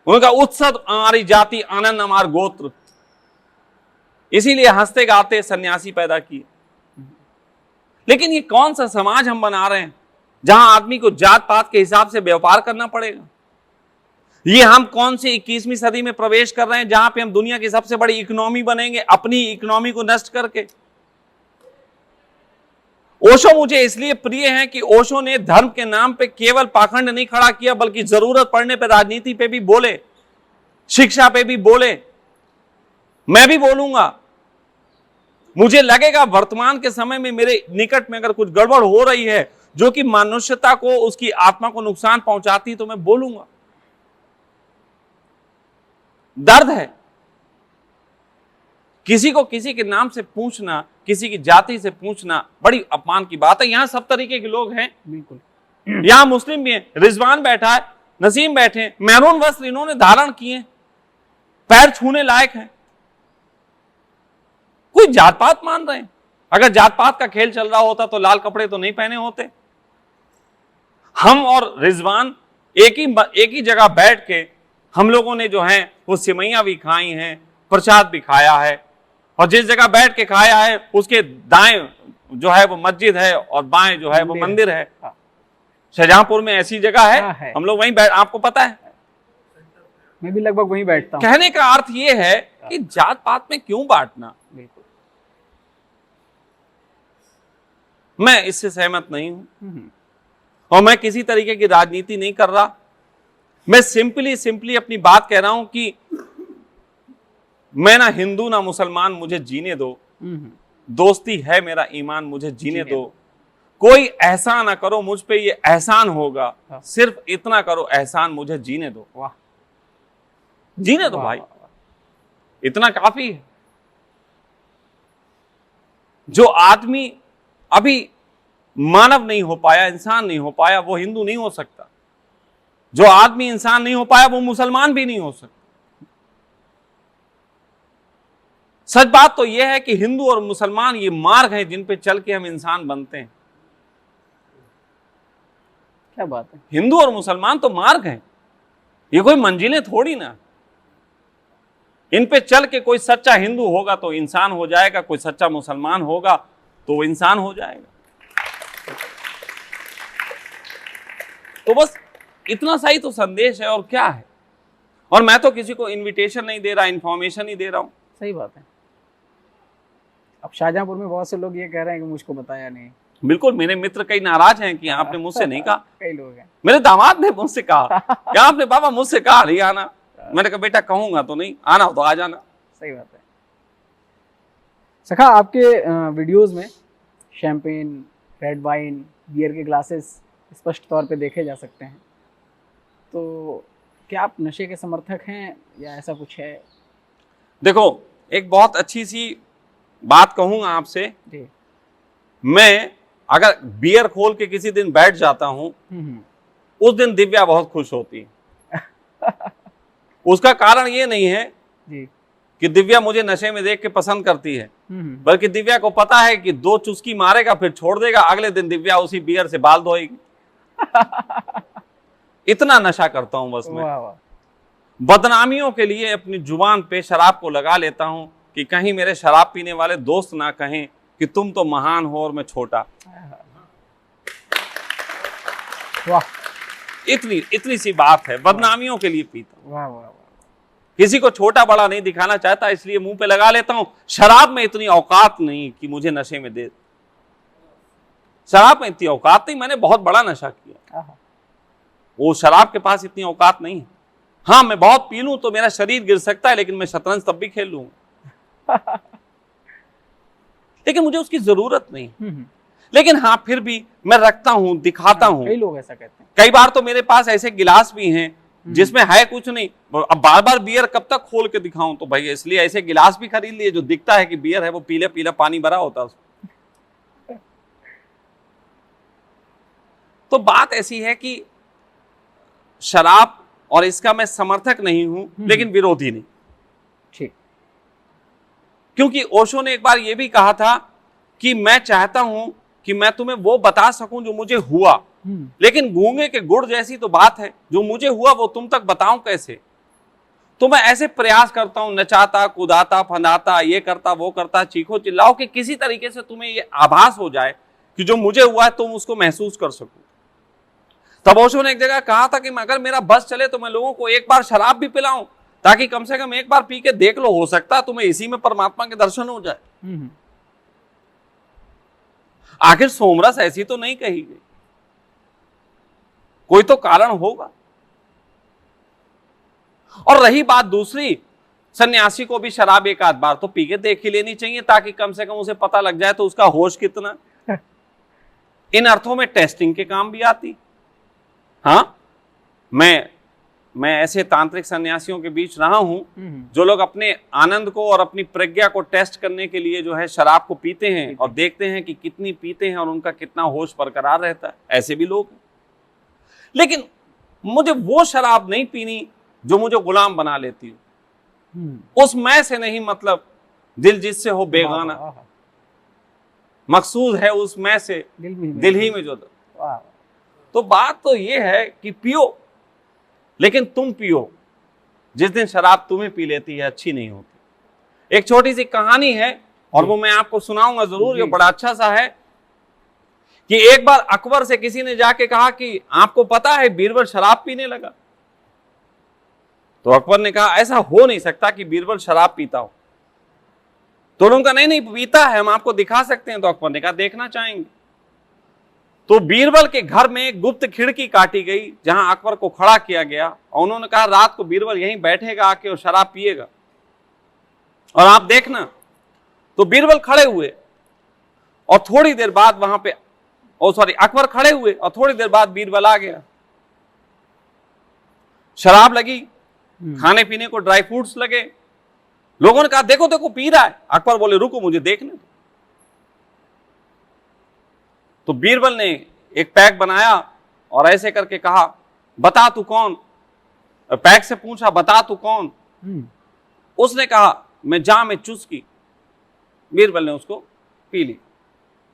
उनका उत्सव हमारी जाति, आनंद हमार गोत्र। इसीलिए हंसते गाते सन्यासी पैदा किए। लेकिन ये कौन सा समाज हम बना रहे हैं जहां आदमी को जात पात के हिसाब से व्यापार करना पड़ेगा? ये हम कौन सी 21वीं सदी में प्रवेश कर रहे हैं जहां पे हम दुनिया की सबसे बड़ी इकोनॉमी बनेंगे, अपनी इकोनॉमी को नष्ट करके? ओशो मुझे इसलिए प्रिय है कि ओशो ने धर्म के नाम पे केवल पाखंड नहीं खड़ा किया, बल्कि जरूरत पड़ने पे राजनीति पे भी बोले, शिक्षा पे भी बोले। मैं भी बोलूंगा। मुझे लगेगा वर्तमान के समय में मेरे निकट में अगर कुछ गड़बड़ हो रही है जो कि मनुष्यता को, उसकी आत्मा को नुकसान पहुंचाती, तो मैं बोलूंगा। दर्द है किसी को किसी के नाम से पूछना, किसी की जाति से पूछना बड़ी अपमान की बात है। यहां सब तरीके के लोग हैं, बिल्कुल। यहां मुस्लिम भी हैं, रिजवान बैठा है, नसीम बैठे हैं, मैरून वस्त्र इन्होंने धारण किए, पैर छूने लायक हैं। कोई जात पात मान रहे हैं? अगर जात पात का खेल चल रहा होता तो लाल कपड़े तो नहीं पहने होते। हम और रिजवान एक ही जगह बैठ के हम लोगों ने जो है वो सिमैया भी खाई हैं, प्रसाद भी खाया है, और जिस जगह बैठ के खाया है उसके दाएं जो है वो मस्जिद है और बाएं जो है वो मंदिर है। शाहजहांपुर में ऐसी जगह है, हम लोग वहीं बैठ, आपको पता है, मैं भी लगभग वहीं बैठता हूं। कहने का अर्थ ये है कि जात पात में क्यों बांटना? बिल्कुल, मैं इससे सहमत नहीं हूं और मैं किसी तरीके की राजनीति नहीं कर रहा। मैं सिंपली अपनी बात कह रहा हूं कि मैं ना हिंदू ना मुसलमान, मुझे जीने दो। दोस्ती है मेरा ईमान, मुझे जीने दो। कोई एहसान ना करो मुझ पे, ये एहसान होगा। सिर्फ इतना करो एहसान, मुझे जीने दो। वाह, जीने दो भाई, इतना काफी है। जो आदमी अभी मानव नहीं हो पाया, इंसान नहीं हो पाया, वो हिंदू नहीं हो सकता। जो आदमी इंसान नहीं हो पाया वो मुसलमान भी नहीं हो सकता। सच बात तो यह है कि हिंदू और मुसलमान ये मार्ग हैं जिन पे चल के हम इंसान बनते हैं। क्या बात है। हिंदू और मुसलमान तो मार्ग हैं, ये कोई मंजिलें थोड़ी ना। इन पे चल के कोई सच्चा हिंदू होगा तो इंसान हो जाएगा, कोई सच्चा मुसलमान होगा तो वो इंसान हो जाएगा। तो बस इतना सा ही तो संदेश है, और क्या है। और मैं तो किसी को इनविटेशन नहीं दे रहा, इंफॉर्मेशन ही दे रहा हूं। सही बात है। अब शाहजहांपुर में बहुत से लोग ये कह रहे हैं कि मुझको बताया नहीं। बिल्कुल, मेरे मित्र कई नाराज हैं कि आपने मुझसे नहीं कहा। कई लोग हैं। मेरे दामाद ने मुझसे कहा क्या आपने बाबा मुझसे कहा नहीं आना। मैंने कहा बेटा कहूंगा तो नहीं, आना हो तो आ जाना। सही बात है। सखा, आपके वीडियोस में शैंपेन, रेड वाइन, बियर के ग्लासेस स्पष्ट तौर पे देखे जा सकते हैं। तो क्या आप नशे के समर्थक हैं या ऐसा कुछ है? देखो, एक बहुत अच्छी सी बात कहूंगा आपसे। जी। मैं अगर बियर खोल के किसी दिन बैठ जाता हूं, उस दिन दिव्या बहुत खुश होती है। उसका कारण ये नहीं है जी कि दिव्या मुझे नशे में देख के पसंद करती है, बल्कि दिव्या को पता है कि 2 चुस्की मारेगा फिर छोड़ देगा, अगले दिन दिव्या उसी बियर से बाल धोएगी। इतना नशा करता हूं बस मैं। वाह वाह। बदनामियों के लिए अपनी जुबान पे शराब को लगा लेता हूं कि कहीं मेरे शराब पीने वाले दोस्त ना कहें कि तुम तो महान हो और मैं छोटा। वाह, इतनी सी बात है, बदनामियों के लिए पीता हूं। वाह वाह वाह। किसी को छोटा बड़ा नहीं दिखाना चाहता, इसलिए मुंह पे लगा लेता हूं। शराब में इतनी औकात नहीं कि मुझे नशे में दे। शराब में इतनी औकात नहीं, मैंने बहुत बड़ा नशा किया। वो शराब के पास इतनी औकात नहीं है। हाँ, मैं बहुत पी लूं तो मेरा शरीर गिर सकता है, लेकिन मैं शतरंज तब भी खेल लूंगा। लेकिन मुझे उसकी जरूरत नहीं। लेकिन हाँ, फिर भी मैं रखता हूं, दिखाता हूं। कई लोग ऐसा कहते हैं। कई बार तो मेरे पास ऐसे गिलास भी हैं जिसमें है कुछ नहीं। अब बार बार बियर कब तक खोल के दिखाऊं? तो भाई इसलिए ऐसे गिलास भी खरीद लिए जो दिखता है कि बियर है, वो पीले पीला पानी भरा होता है उसमें। तो बात ऐसी है कि शराब, और इसका मैं समर्थक नहीं हूं लेकिन विरोधी नहीं। ठीक। क्योंकि ओशो ने एक बार यह भी कहा था कि मैं चाहता हूं कि मैं तुम्हें वो बता सकूं जो मुझे हुआ, लेकिन गूंगे के गुड़ जैसी तो बात है, जो मुझे हुआ वो तुम तक बताऊं कैसे? तो मैं ऐसे प्रयास करता हूं, नचाता कूदाता फंदाता, ये करता वो करता, चीखो चिल्लाओ कि किसी तरीके से तुम्हें ये आभास हो जाए कि जो मुझे हुआ है तुम उसको महसूस कर सको। तब ओशो ने एक जगह कहा था कि अगर मेरा बस चले तो मैं लोगों को एक बार शराब भी पिलाऊं, ताकि कम से कम एक बार पी के देख लो, हो सकता है तुम्हें इसी में परमात्मा के दर्शन हो जाए। आखिर सोमरस ऐसी तो नहीं कही गई, कोई तो कारण होगा। और रही बात दूसरी, सन्यासी को भी शराब एक आध बार तो पी के देख ही लेनी चाहिए, ताकि कम से कम उसे पता लग जाए तो उसका होश कितना। इन अर्थों में टेस्टिंग के काम भी आती। हाँ, मैं ऐसे तांत्रिक सन्यासियों के बीच रहा हूं जो लोग अपने आनंद को और अपनी प्रज्ञा को टेस्ट करने के लिए जो है शराब को पीते हैं और देखते हैं कि कितनी पीते हैं और उनका कितना होश बरकरार रहता है। ऐसे भी लोग हैं। लेकिन मुझे वो शराब नहीं पीनी जो मुझे गुलाम बना लेती हो। उस मैं से नहीं, मतलब दिल जिससे हो बेगाना, मकसूद है उस मैं से दिल ही में जो। तो बात तो ये है कि पियो, लेकिन तुम पियो। जिस दिन शराब तुम्हें पी लेती है अच्छी नहीं होती। एक छोटी सी कहानी है और वो मैं आपको सुनाऊंगा जरूर, ये बड़ा अच्छा सा है कि एक बार अकबर से किसी ने जाके कहा कि आपको पता है बीरबल शराब पीने लगा। तो अकबर ने कहा ऐसा हो नहीं सकता कि बीरबल शराब पीता हो। तो उन्होंने कहा नहीं नहीं पीता है, हम आपको दिखा सकते हैं। तो अकबर ने कहा देखना चाहेंगे। तो बीरबल के घर में एक गुप्त खिड़की काटी गई जहां अकबर को खड़ा किया गया और उन्होंने कहा रात को बीरबल यहीं बैठेगा आके और शराब पिएगा और आप देखना। तो बीरबल खड़े हुए और थोड़ी देर बाद वहां पे अकबर खड़े हुए और थोड़ी देर बाद बीरबल आ गया। शराब लगी, खाने पीने को ड्राई फ्रूट्स लगे। लोगों ने कहा देखो देखो पी रहा है। अकबर बोले रुको मुझे देखने दो। तो बीरबल ने एक पैक बनाया और ऐसे करके कहा बता तू कौन। पैक से पूछा बता तू कौन। उसने कहा मैं जाम में चुस्की। बीरबल ने उसको पी ली,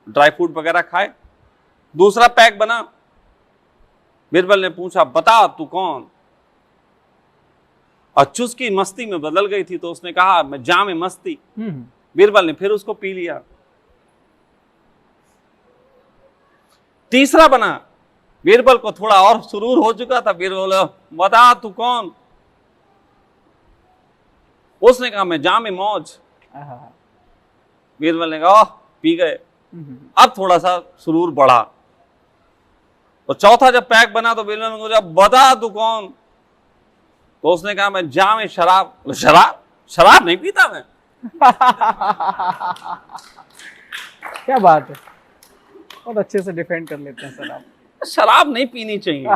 ड्राई फ्रूट वगैरह खाए। दूसरा पैक बना, बीरबल ने पूछा बता तू कौन। और चुस्की मस्ती में बदल गई थी तो उसने कहा मैं जाम में मस्ती। बीरबल ने फिर उसको पी लिया। तीसरा बना, बीरबल को थोड़ा और सुरूर हो चुका था। बीरबल बता तू कौन। उसने कहा मैं जाम में मौज। बीरबल ने कहा पी गए। अब थोड़ा सा सुरूर बढ़ा। तो चौथा जब पैक बना तो बीरबल ने पूछा बता तू कौन। तो उसने कहा मैं जाम में शराब। शराब नहीं पीता मैं। क्या बात है, बहुत अच्छे से डिफेंड कर लेते हैं सर आप। शराब नहीं पीनी चाहिए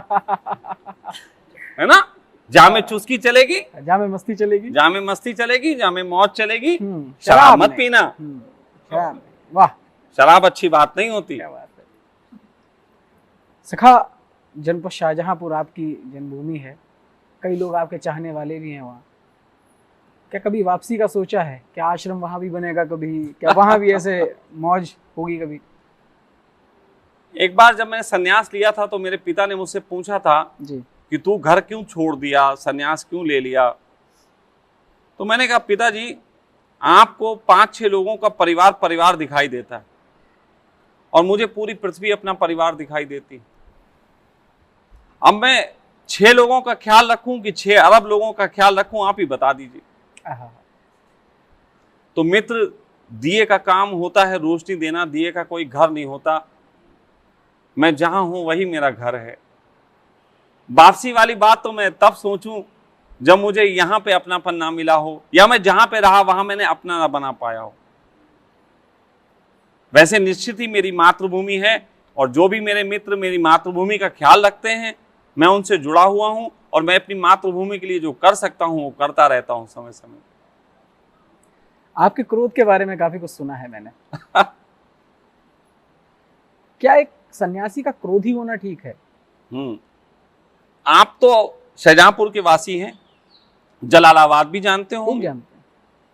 है ना। जामे चुस्की चलेगी, जामे मस्ती चलेगी, जामे मस्ती चलेगी, जामे मौज चलेगी, शराब मत पीना। वाह, शराब अच्छी बात नहीं होती। क्या बात है। सखा, जनपद शाहजहांपुर आपकी जन्मभूमि है, कई लोग आपके चाहने वाले भी हैं वहाँ। क्या कभी वापसी का सोचा है? क्या आश्रम वहां भी बनेगा कभी? क्या वहां भी ऐसे मौज होगी कभी? एक बार जब मैंने सन्यास लिया था तो मेरे पिता ने मुझसे पूछा था जी कि तू घर क्यों छोड़ दिया, सन्यास क्यों ले लिया। तो मैंने कहा पिताजी आपको 5-6 लोगों का परिवार दिखाई देता है और मुझे पूरी पृथ्वी अपना परिवार दिखाई देती। अब मैं 6 लोगों का ख्याल रखूं कि 6 अरब लोगों का ख्याल रखूं, आप ही बता दीजिए। तो मित्र, दिए का काम होता है रोशनी देना, दिए का कोई घर नहीं होता। मैं जहां हूं वही मेरा घर है। वापसी वाली बात तो मैं तब सोचूं जब मुझे यहां पे अपनापन ना मिला हो, या मैं जहां पे रहा वहां मैंने अपना ना बना पाया हो। वैसे निश्चित ही मेरी मातृभूमि है और जो भी मेरे मित्र मेरी मातृभूमि का ख्याल रखते हैं मैं उनसे जुड़ा हुआ हूं और मैं अपनी मातृभूमि के लिए जो कर सकता हूं वो करता रहता हूं समय समय। आपके क्रोध के बारे में काफी कुछ सुना है मैंने। क्या एक सन्यासी का क्रोधी होना ठीक है? आप तो शाहजहांपुर के वासी हैं, जलालाबाद भी जानते खूब होंगे। जानते हैं।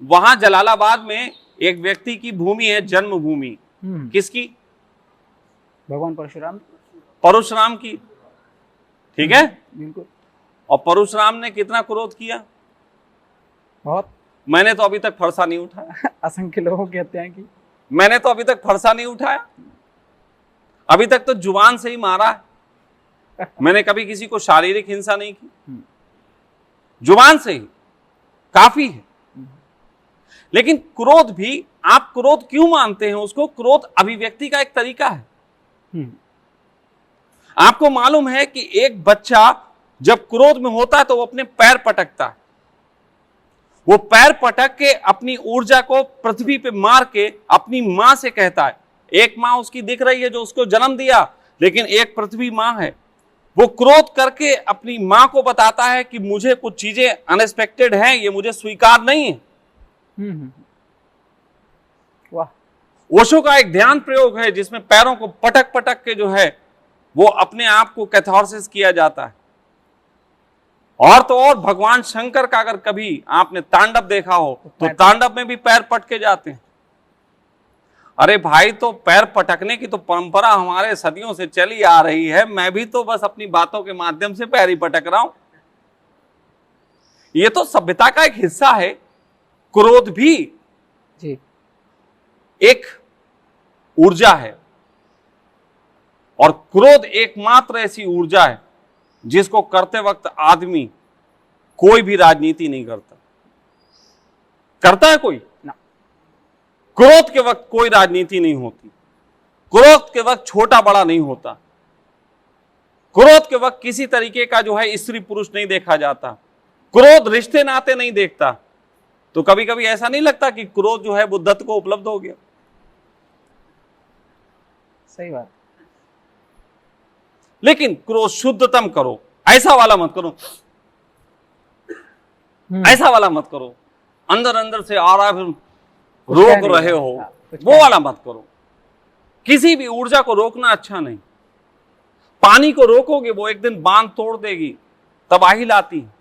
वहां जलालाबाद में एक व्यक्ति की भूमि है, जन्मभूमि। किसकी? भगवान परशुराम। परशुराम की, ठीक है। बिल्कुल। और परशुराम ने कितना क्रोध किया? बहुत। मैंने तो अभी तक फरसा नहीं उठाया। असंख्य लोगों की हत्याएं की। मैंने तो अभी तक फरसा नहीं उठाया, अभी तक तो जुबान से ही मारा है। मैंने कभी किसी को शारीरिक हिंसा नहीं की, जुबान से ही काफी है। लेकिन क्रोध भी, आप क्रोध क्यों मानते हैं उसको? क्रोध अभिव्यक्ति का एक तरीका है। आपको मालूम है कि एक बच्चा जब क्रोध में होता है तो वो अपने पैर पटकता है। वो पैर पटक के अपनी ऊर्जा को पृथ्वी पे मार के अपनी मां से कहता है, एक मां उसकी दिख रही है जो उसको जन्म दिया, लेकिन एक पृथ्वी मां है। वो क्रोध करके अपनी मां को बताता है कि मुझे कुछ चीजें अनएक्सपेक्टेड हैं, ये मुझे स्वीकार नहीं है। वाह। ओशो का एक ध्यान प्रयोग है जिसमें पैरों को पटक पटक के जो है वो अपने आप को कैथारसिस किया जाता है। और तो और भगवान शंकर का अगर कभी आपने तांडव देखा हो तो तांडव में भी पैर पटके जाते हैं। अरे भाई, तो पैर पटकने की तो परंपरा हमारे सदियों से चली आ रही है, मैं भी तो बस अपनी बातों के माध्यम से पैर ही पटक रहा हूं। ये तो सभ्यता का एक हिस्सा है। क्रोध भी जी एक ऊर्जा है, और क्रोध एकमात्र ऐसी ऊर्जा है जिसको करते वक्त आदमी कोई भी राजनीति नहीं करता। करता है कोई ना? क्रोध के वक्त कोई राजनीति नहीं होती। क्रोध के वक्त छोटा बड़ा नहीं होता। क्रोध के वक्त किसी तरीके का जो है स्त्री पुरुष नहीं देखा जाता। क्रोध रिश्ते नाते नहीं देखता। तो कभी कभी ऐसा नहीं लगता कि क्रोध जो है बुद्धत्व को उपलब्ध हो गया? सही बात। लेकिन क्रोध शुद्धतम करो, ऐसा वाला मत करो, ऐसा वाला मत करो, अंदर अंदर से आ रहा है फिर रोक रहे हो, वो वाला मत करो। किसी भी ऊर्जा को रोकना अच्छा नहीं। पानी को रोकोगे वो एक दिन बांध तोड़ देगी, तबाही लाती है।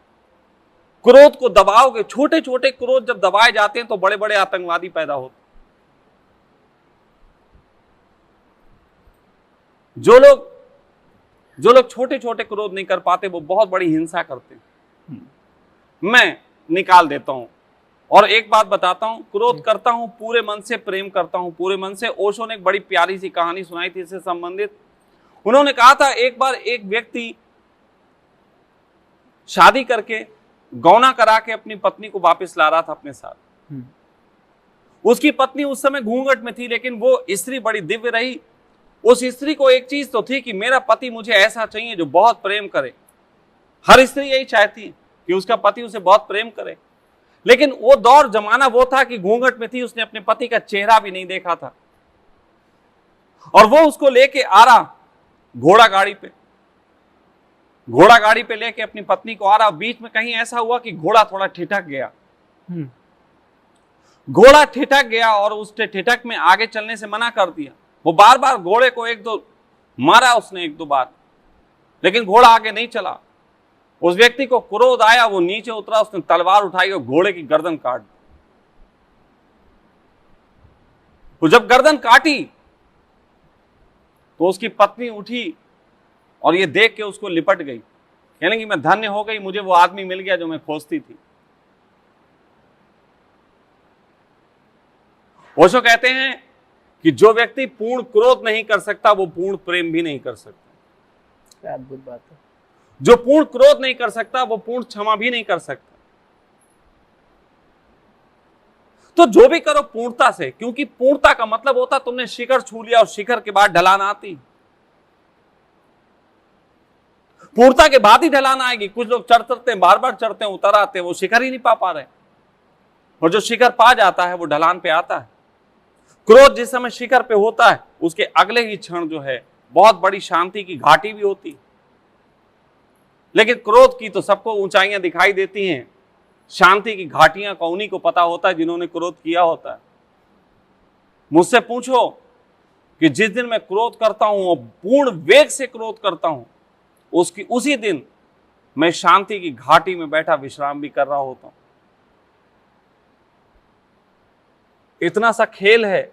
क्रोध को दबाओगे, छोटे छोटे क्रोध जब दबाए जाते हैं तो बड़े बड़े आतंकवादी पैदा होते। जो लोग छोटे छोटे क्रोध नहीं कर पाते वो बहुत बड़ी हिंसा करते हैं। मैं निकाल देता हूं और एक बात बताता हूं, क्रोध करता हूं पूरे मन से, प्रेम करता हूं पूरे मन से। ओशो ने एक बड़ी प्यारी सी कहानी सुनाई थी इससे संबंधित। उन्होंने कहा था एक बार एक व्यक्ति शादी करके गौना करा के अपनी पत्नी को वापस ला रहा था अपने साथ। उसकी पत्नी उस समय घूंघट में थी, लेकिन वो स्त्री बड़ी दिव्य रही। उस स्त्री को एक चीज तो थी कि मेरा पति मुझे ऐसा चाहिए जो बहुत प्रेम करे। हर स्त्री यही चाहती है कि उसका पति उसे बहुत प्रेम करे। लेकिन वो दौर जमाना वो था कि घूंघट में थी, उसने अपने पति का चेहरा भी नहीं देखा था। और वो उसको लेके आ रहा घोड़ा गाड़ी पे लेके अपनी पत्नी को आ रहा। बीच में कहीं ऐसा हुआ कि घोड़ा थोड़ा ठिठक गया। घोड़ा ठिठक गया और उस ठिठक में आगे चलने से मना कर दिया। वो बार बार घोड़े को एक दो मारा उसने, एक दो बार, लेकिन घोड़ा आगे नहीं चला। उस व्यक्ति को क्रोध आया, वो नीचे उतरा, उसने तलवार उठाई और घोड़े की गर्दन काट दी। तो जब गर्दन काटी तो उसकी पत्नी उठी और ये देख के उसको लिपट गई, कहने कि मैं धन्य हो गई, मुझे वो आदमी मिल गया जो मैं खोजती थी। ओशो कहते हैं कि जो व्यक्ति पूर्ण क्रोध नहीं कर सकता वो पूर्ण प्रेम भी नहीं कर सकता। क्या अद्भुत बात है। जो पूर्ण क्रोध नहीं कर सकता वो पूर्ण क्षमा भी नहीं कर सकता। तो जो भी करो पूर्णता से, क्योंकि पूर्णता का मतलब होता तुमने शिखर छू लिया और शिखर के बाद ढलान आती। पूर्णता के बाद ही ढलान आएगी। कुछ लोग चढ़ते बार बार चढ़ते हैं, उतर आते हैं, वो शिखर ही नहीं पा रहे। और जो शिखर पा जाता है वो ढलान पे आता है। क्रोध जिस समय शिखर पे होता है उसके अगले ही क्षण जो है बहुत बड़ी शांति की घाटी भी होती। लेकिन क्रोध की तो सबको ऊंचाइयां दिखाई देती हैं, शांति की घाटियां का उन्हीं को पता होता है जिन्होंने क्रोध किया होता है। मुझसे पूछो कि जिस दिन मैं क्रोध करता हूं और पूर्ण वेग से क्रोध करता हूं, उसी दिन मैं शांति की घाटी में बैठा विश्राम भी कर रहा होता हूं। इतना सा खेल है।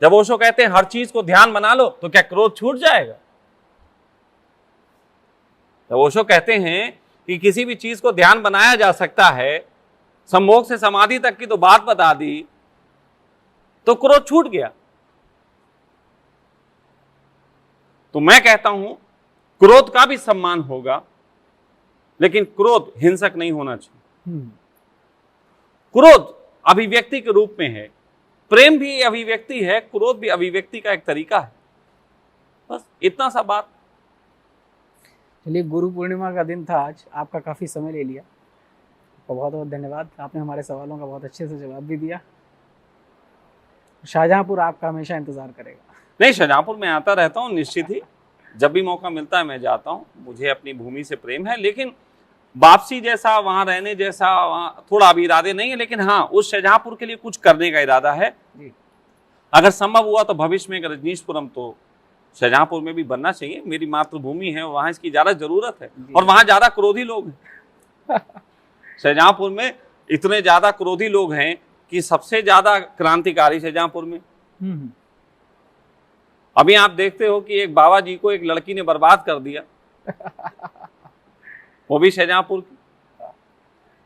जब ओशो कहते हैं हर चीज को ध्यान बना लो, तो क्या क्रोध छूट जाएगा? जब ओशो कहते हैं कि किसी भी चीज को ध्यान बनाया जा सकता है, संभोग से समाधि तक की तो बात बता दी, तो क्रोध छूट गया। तो मैं कहता हूं क्रोध का भी सम्मान होगा, लेकिन क्रोध हिंसक नहीं होना चाहिए। क्रोध अभिव्यक्ति के रूप में है, प्रेम भी अभिव्यक्ति है, क्रोध भी अभिव्यक्ति का एक तरीका है। बस इतना सा बात। चलिए, गुरु पूर्णिमा का दिन था आज, आपका काफ़ी समय ले लिया, आपका बहुत बहुत धन्यवाद। आपने हमारे सवालों का बहुत अच्छे से जवाब भी दिया। शाहजहांपुर आपका हमेशा इंतजार करेगा। नहीं, शाहजहांपुर में आता रहता हूँ निश्चित ही, जब भी मौका मिलता है मैं जाता हूँ। मुझे अपनी भूमि से प्रेम है, लेकिन वापसी जैसा, वहां रहने जैसा वहाँ थोड़ा अभी इरादे नहीं है, लेकिन हाँ, उस शाहजहांपुर के लिए कुछ करने का इरादा है जी। अगर संभव हुआ तो भविष्य में रजनीशपुरम तो शाहजहांपुर में भी बनना चाहिए। मेरी मातृभूमि है, वहां इसकी ज्यादा जरूरत है, और वहां ज्यादा क्रोधी लोग हैं। शाहजहांपुर में इतने ज्यादा क्रोधी लोग हैं कि सबसे ज्यादा क्रांतिकारी शाहजहांपुर में। अभी आप देखते हो कि एक बाबा जी को एक लड़की ने बर्बाद कर दिया, वो भी शाहजहांपुर की,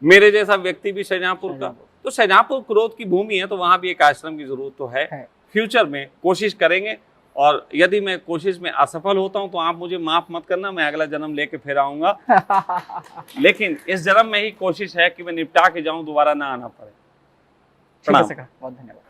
मेरे जैसा व्यक्ति भी शाहजहांपुर का। तो शाहजहांपुर क्रोध की भूमि है, तो वहां भी एक आश्रम की जरूरत तो है। फ्यूचर में कोशिश करेंगे, और यदि मैं कोशिश में असफल होता हूं तो आप मुझे माफ मत करना, मैं अगला जन्म लेके फिर आऊंगा। लेकिन इस जन्म में ही कोशिश है कि मैं निपटा के जाऊं, दोबारा ना आना पड़े। बहुत धन्यवाद।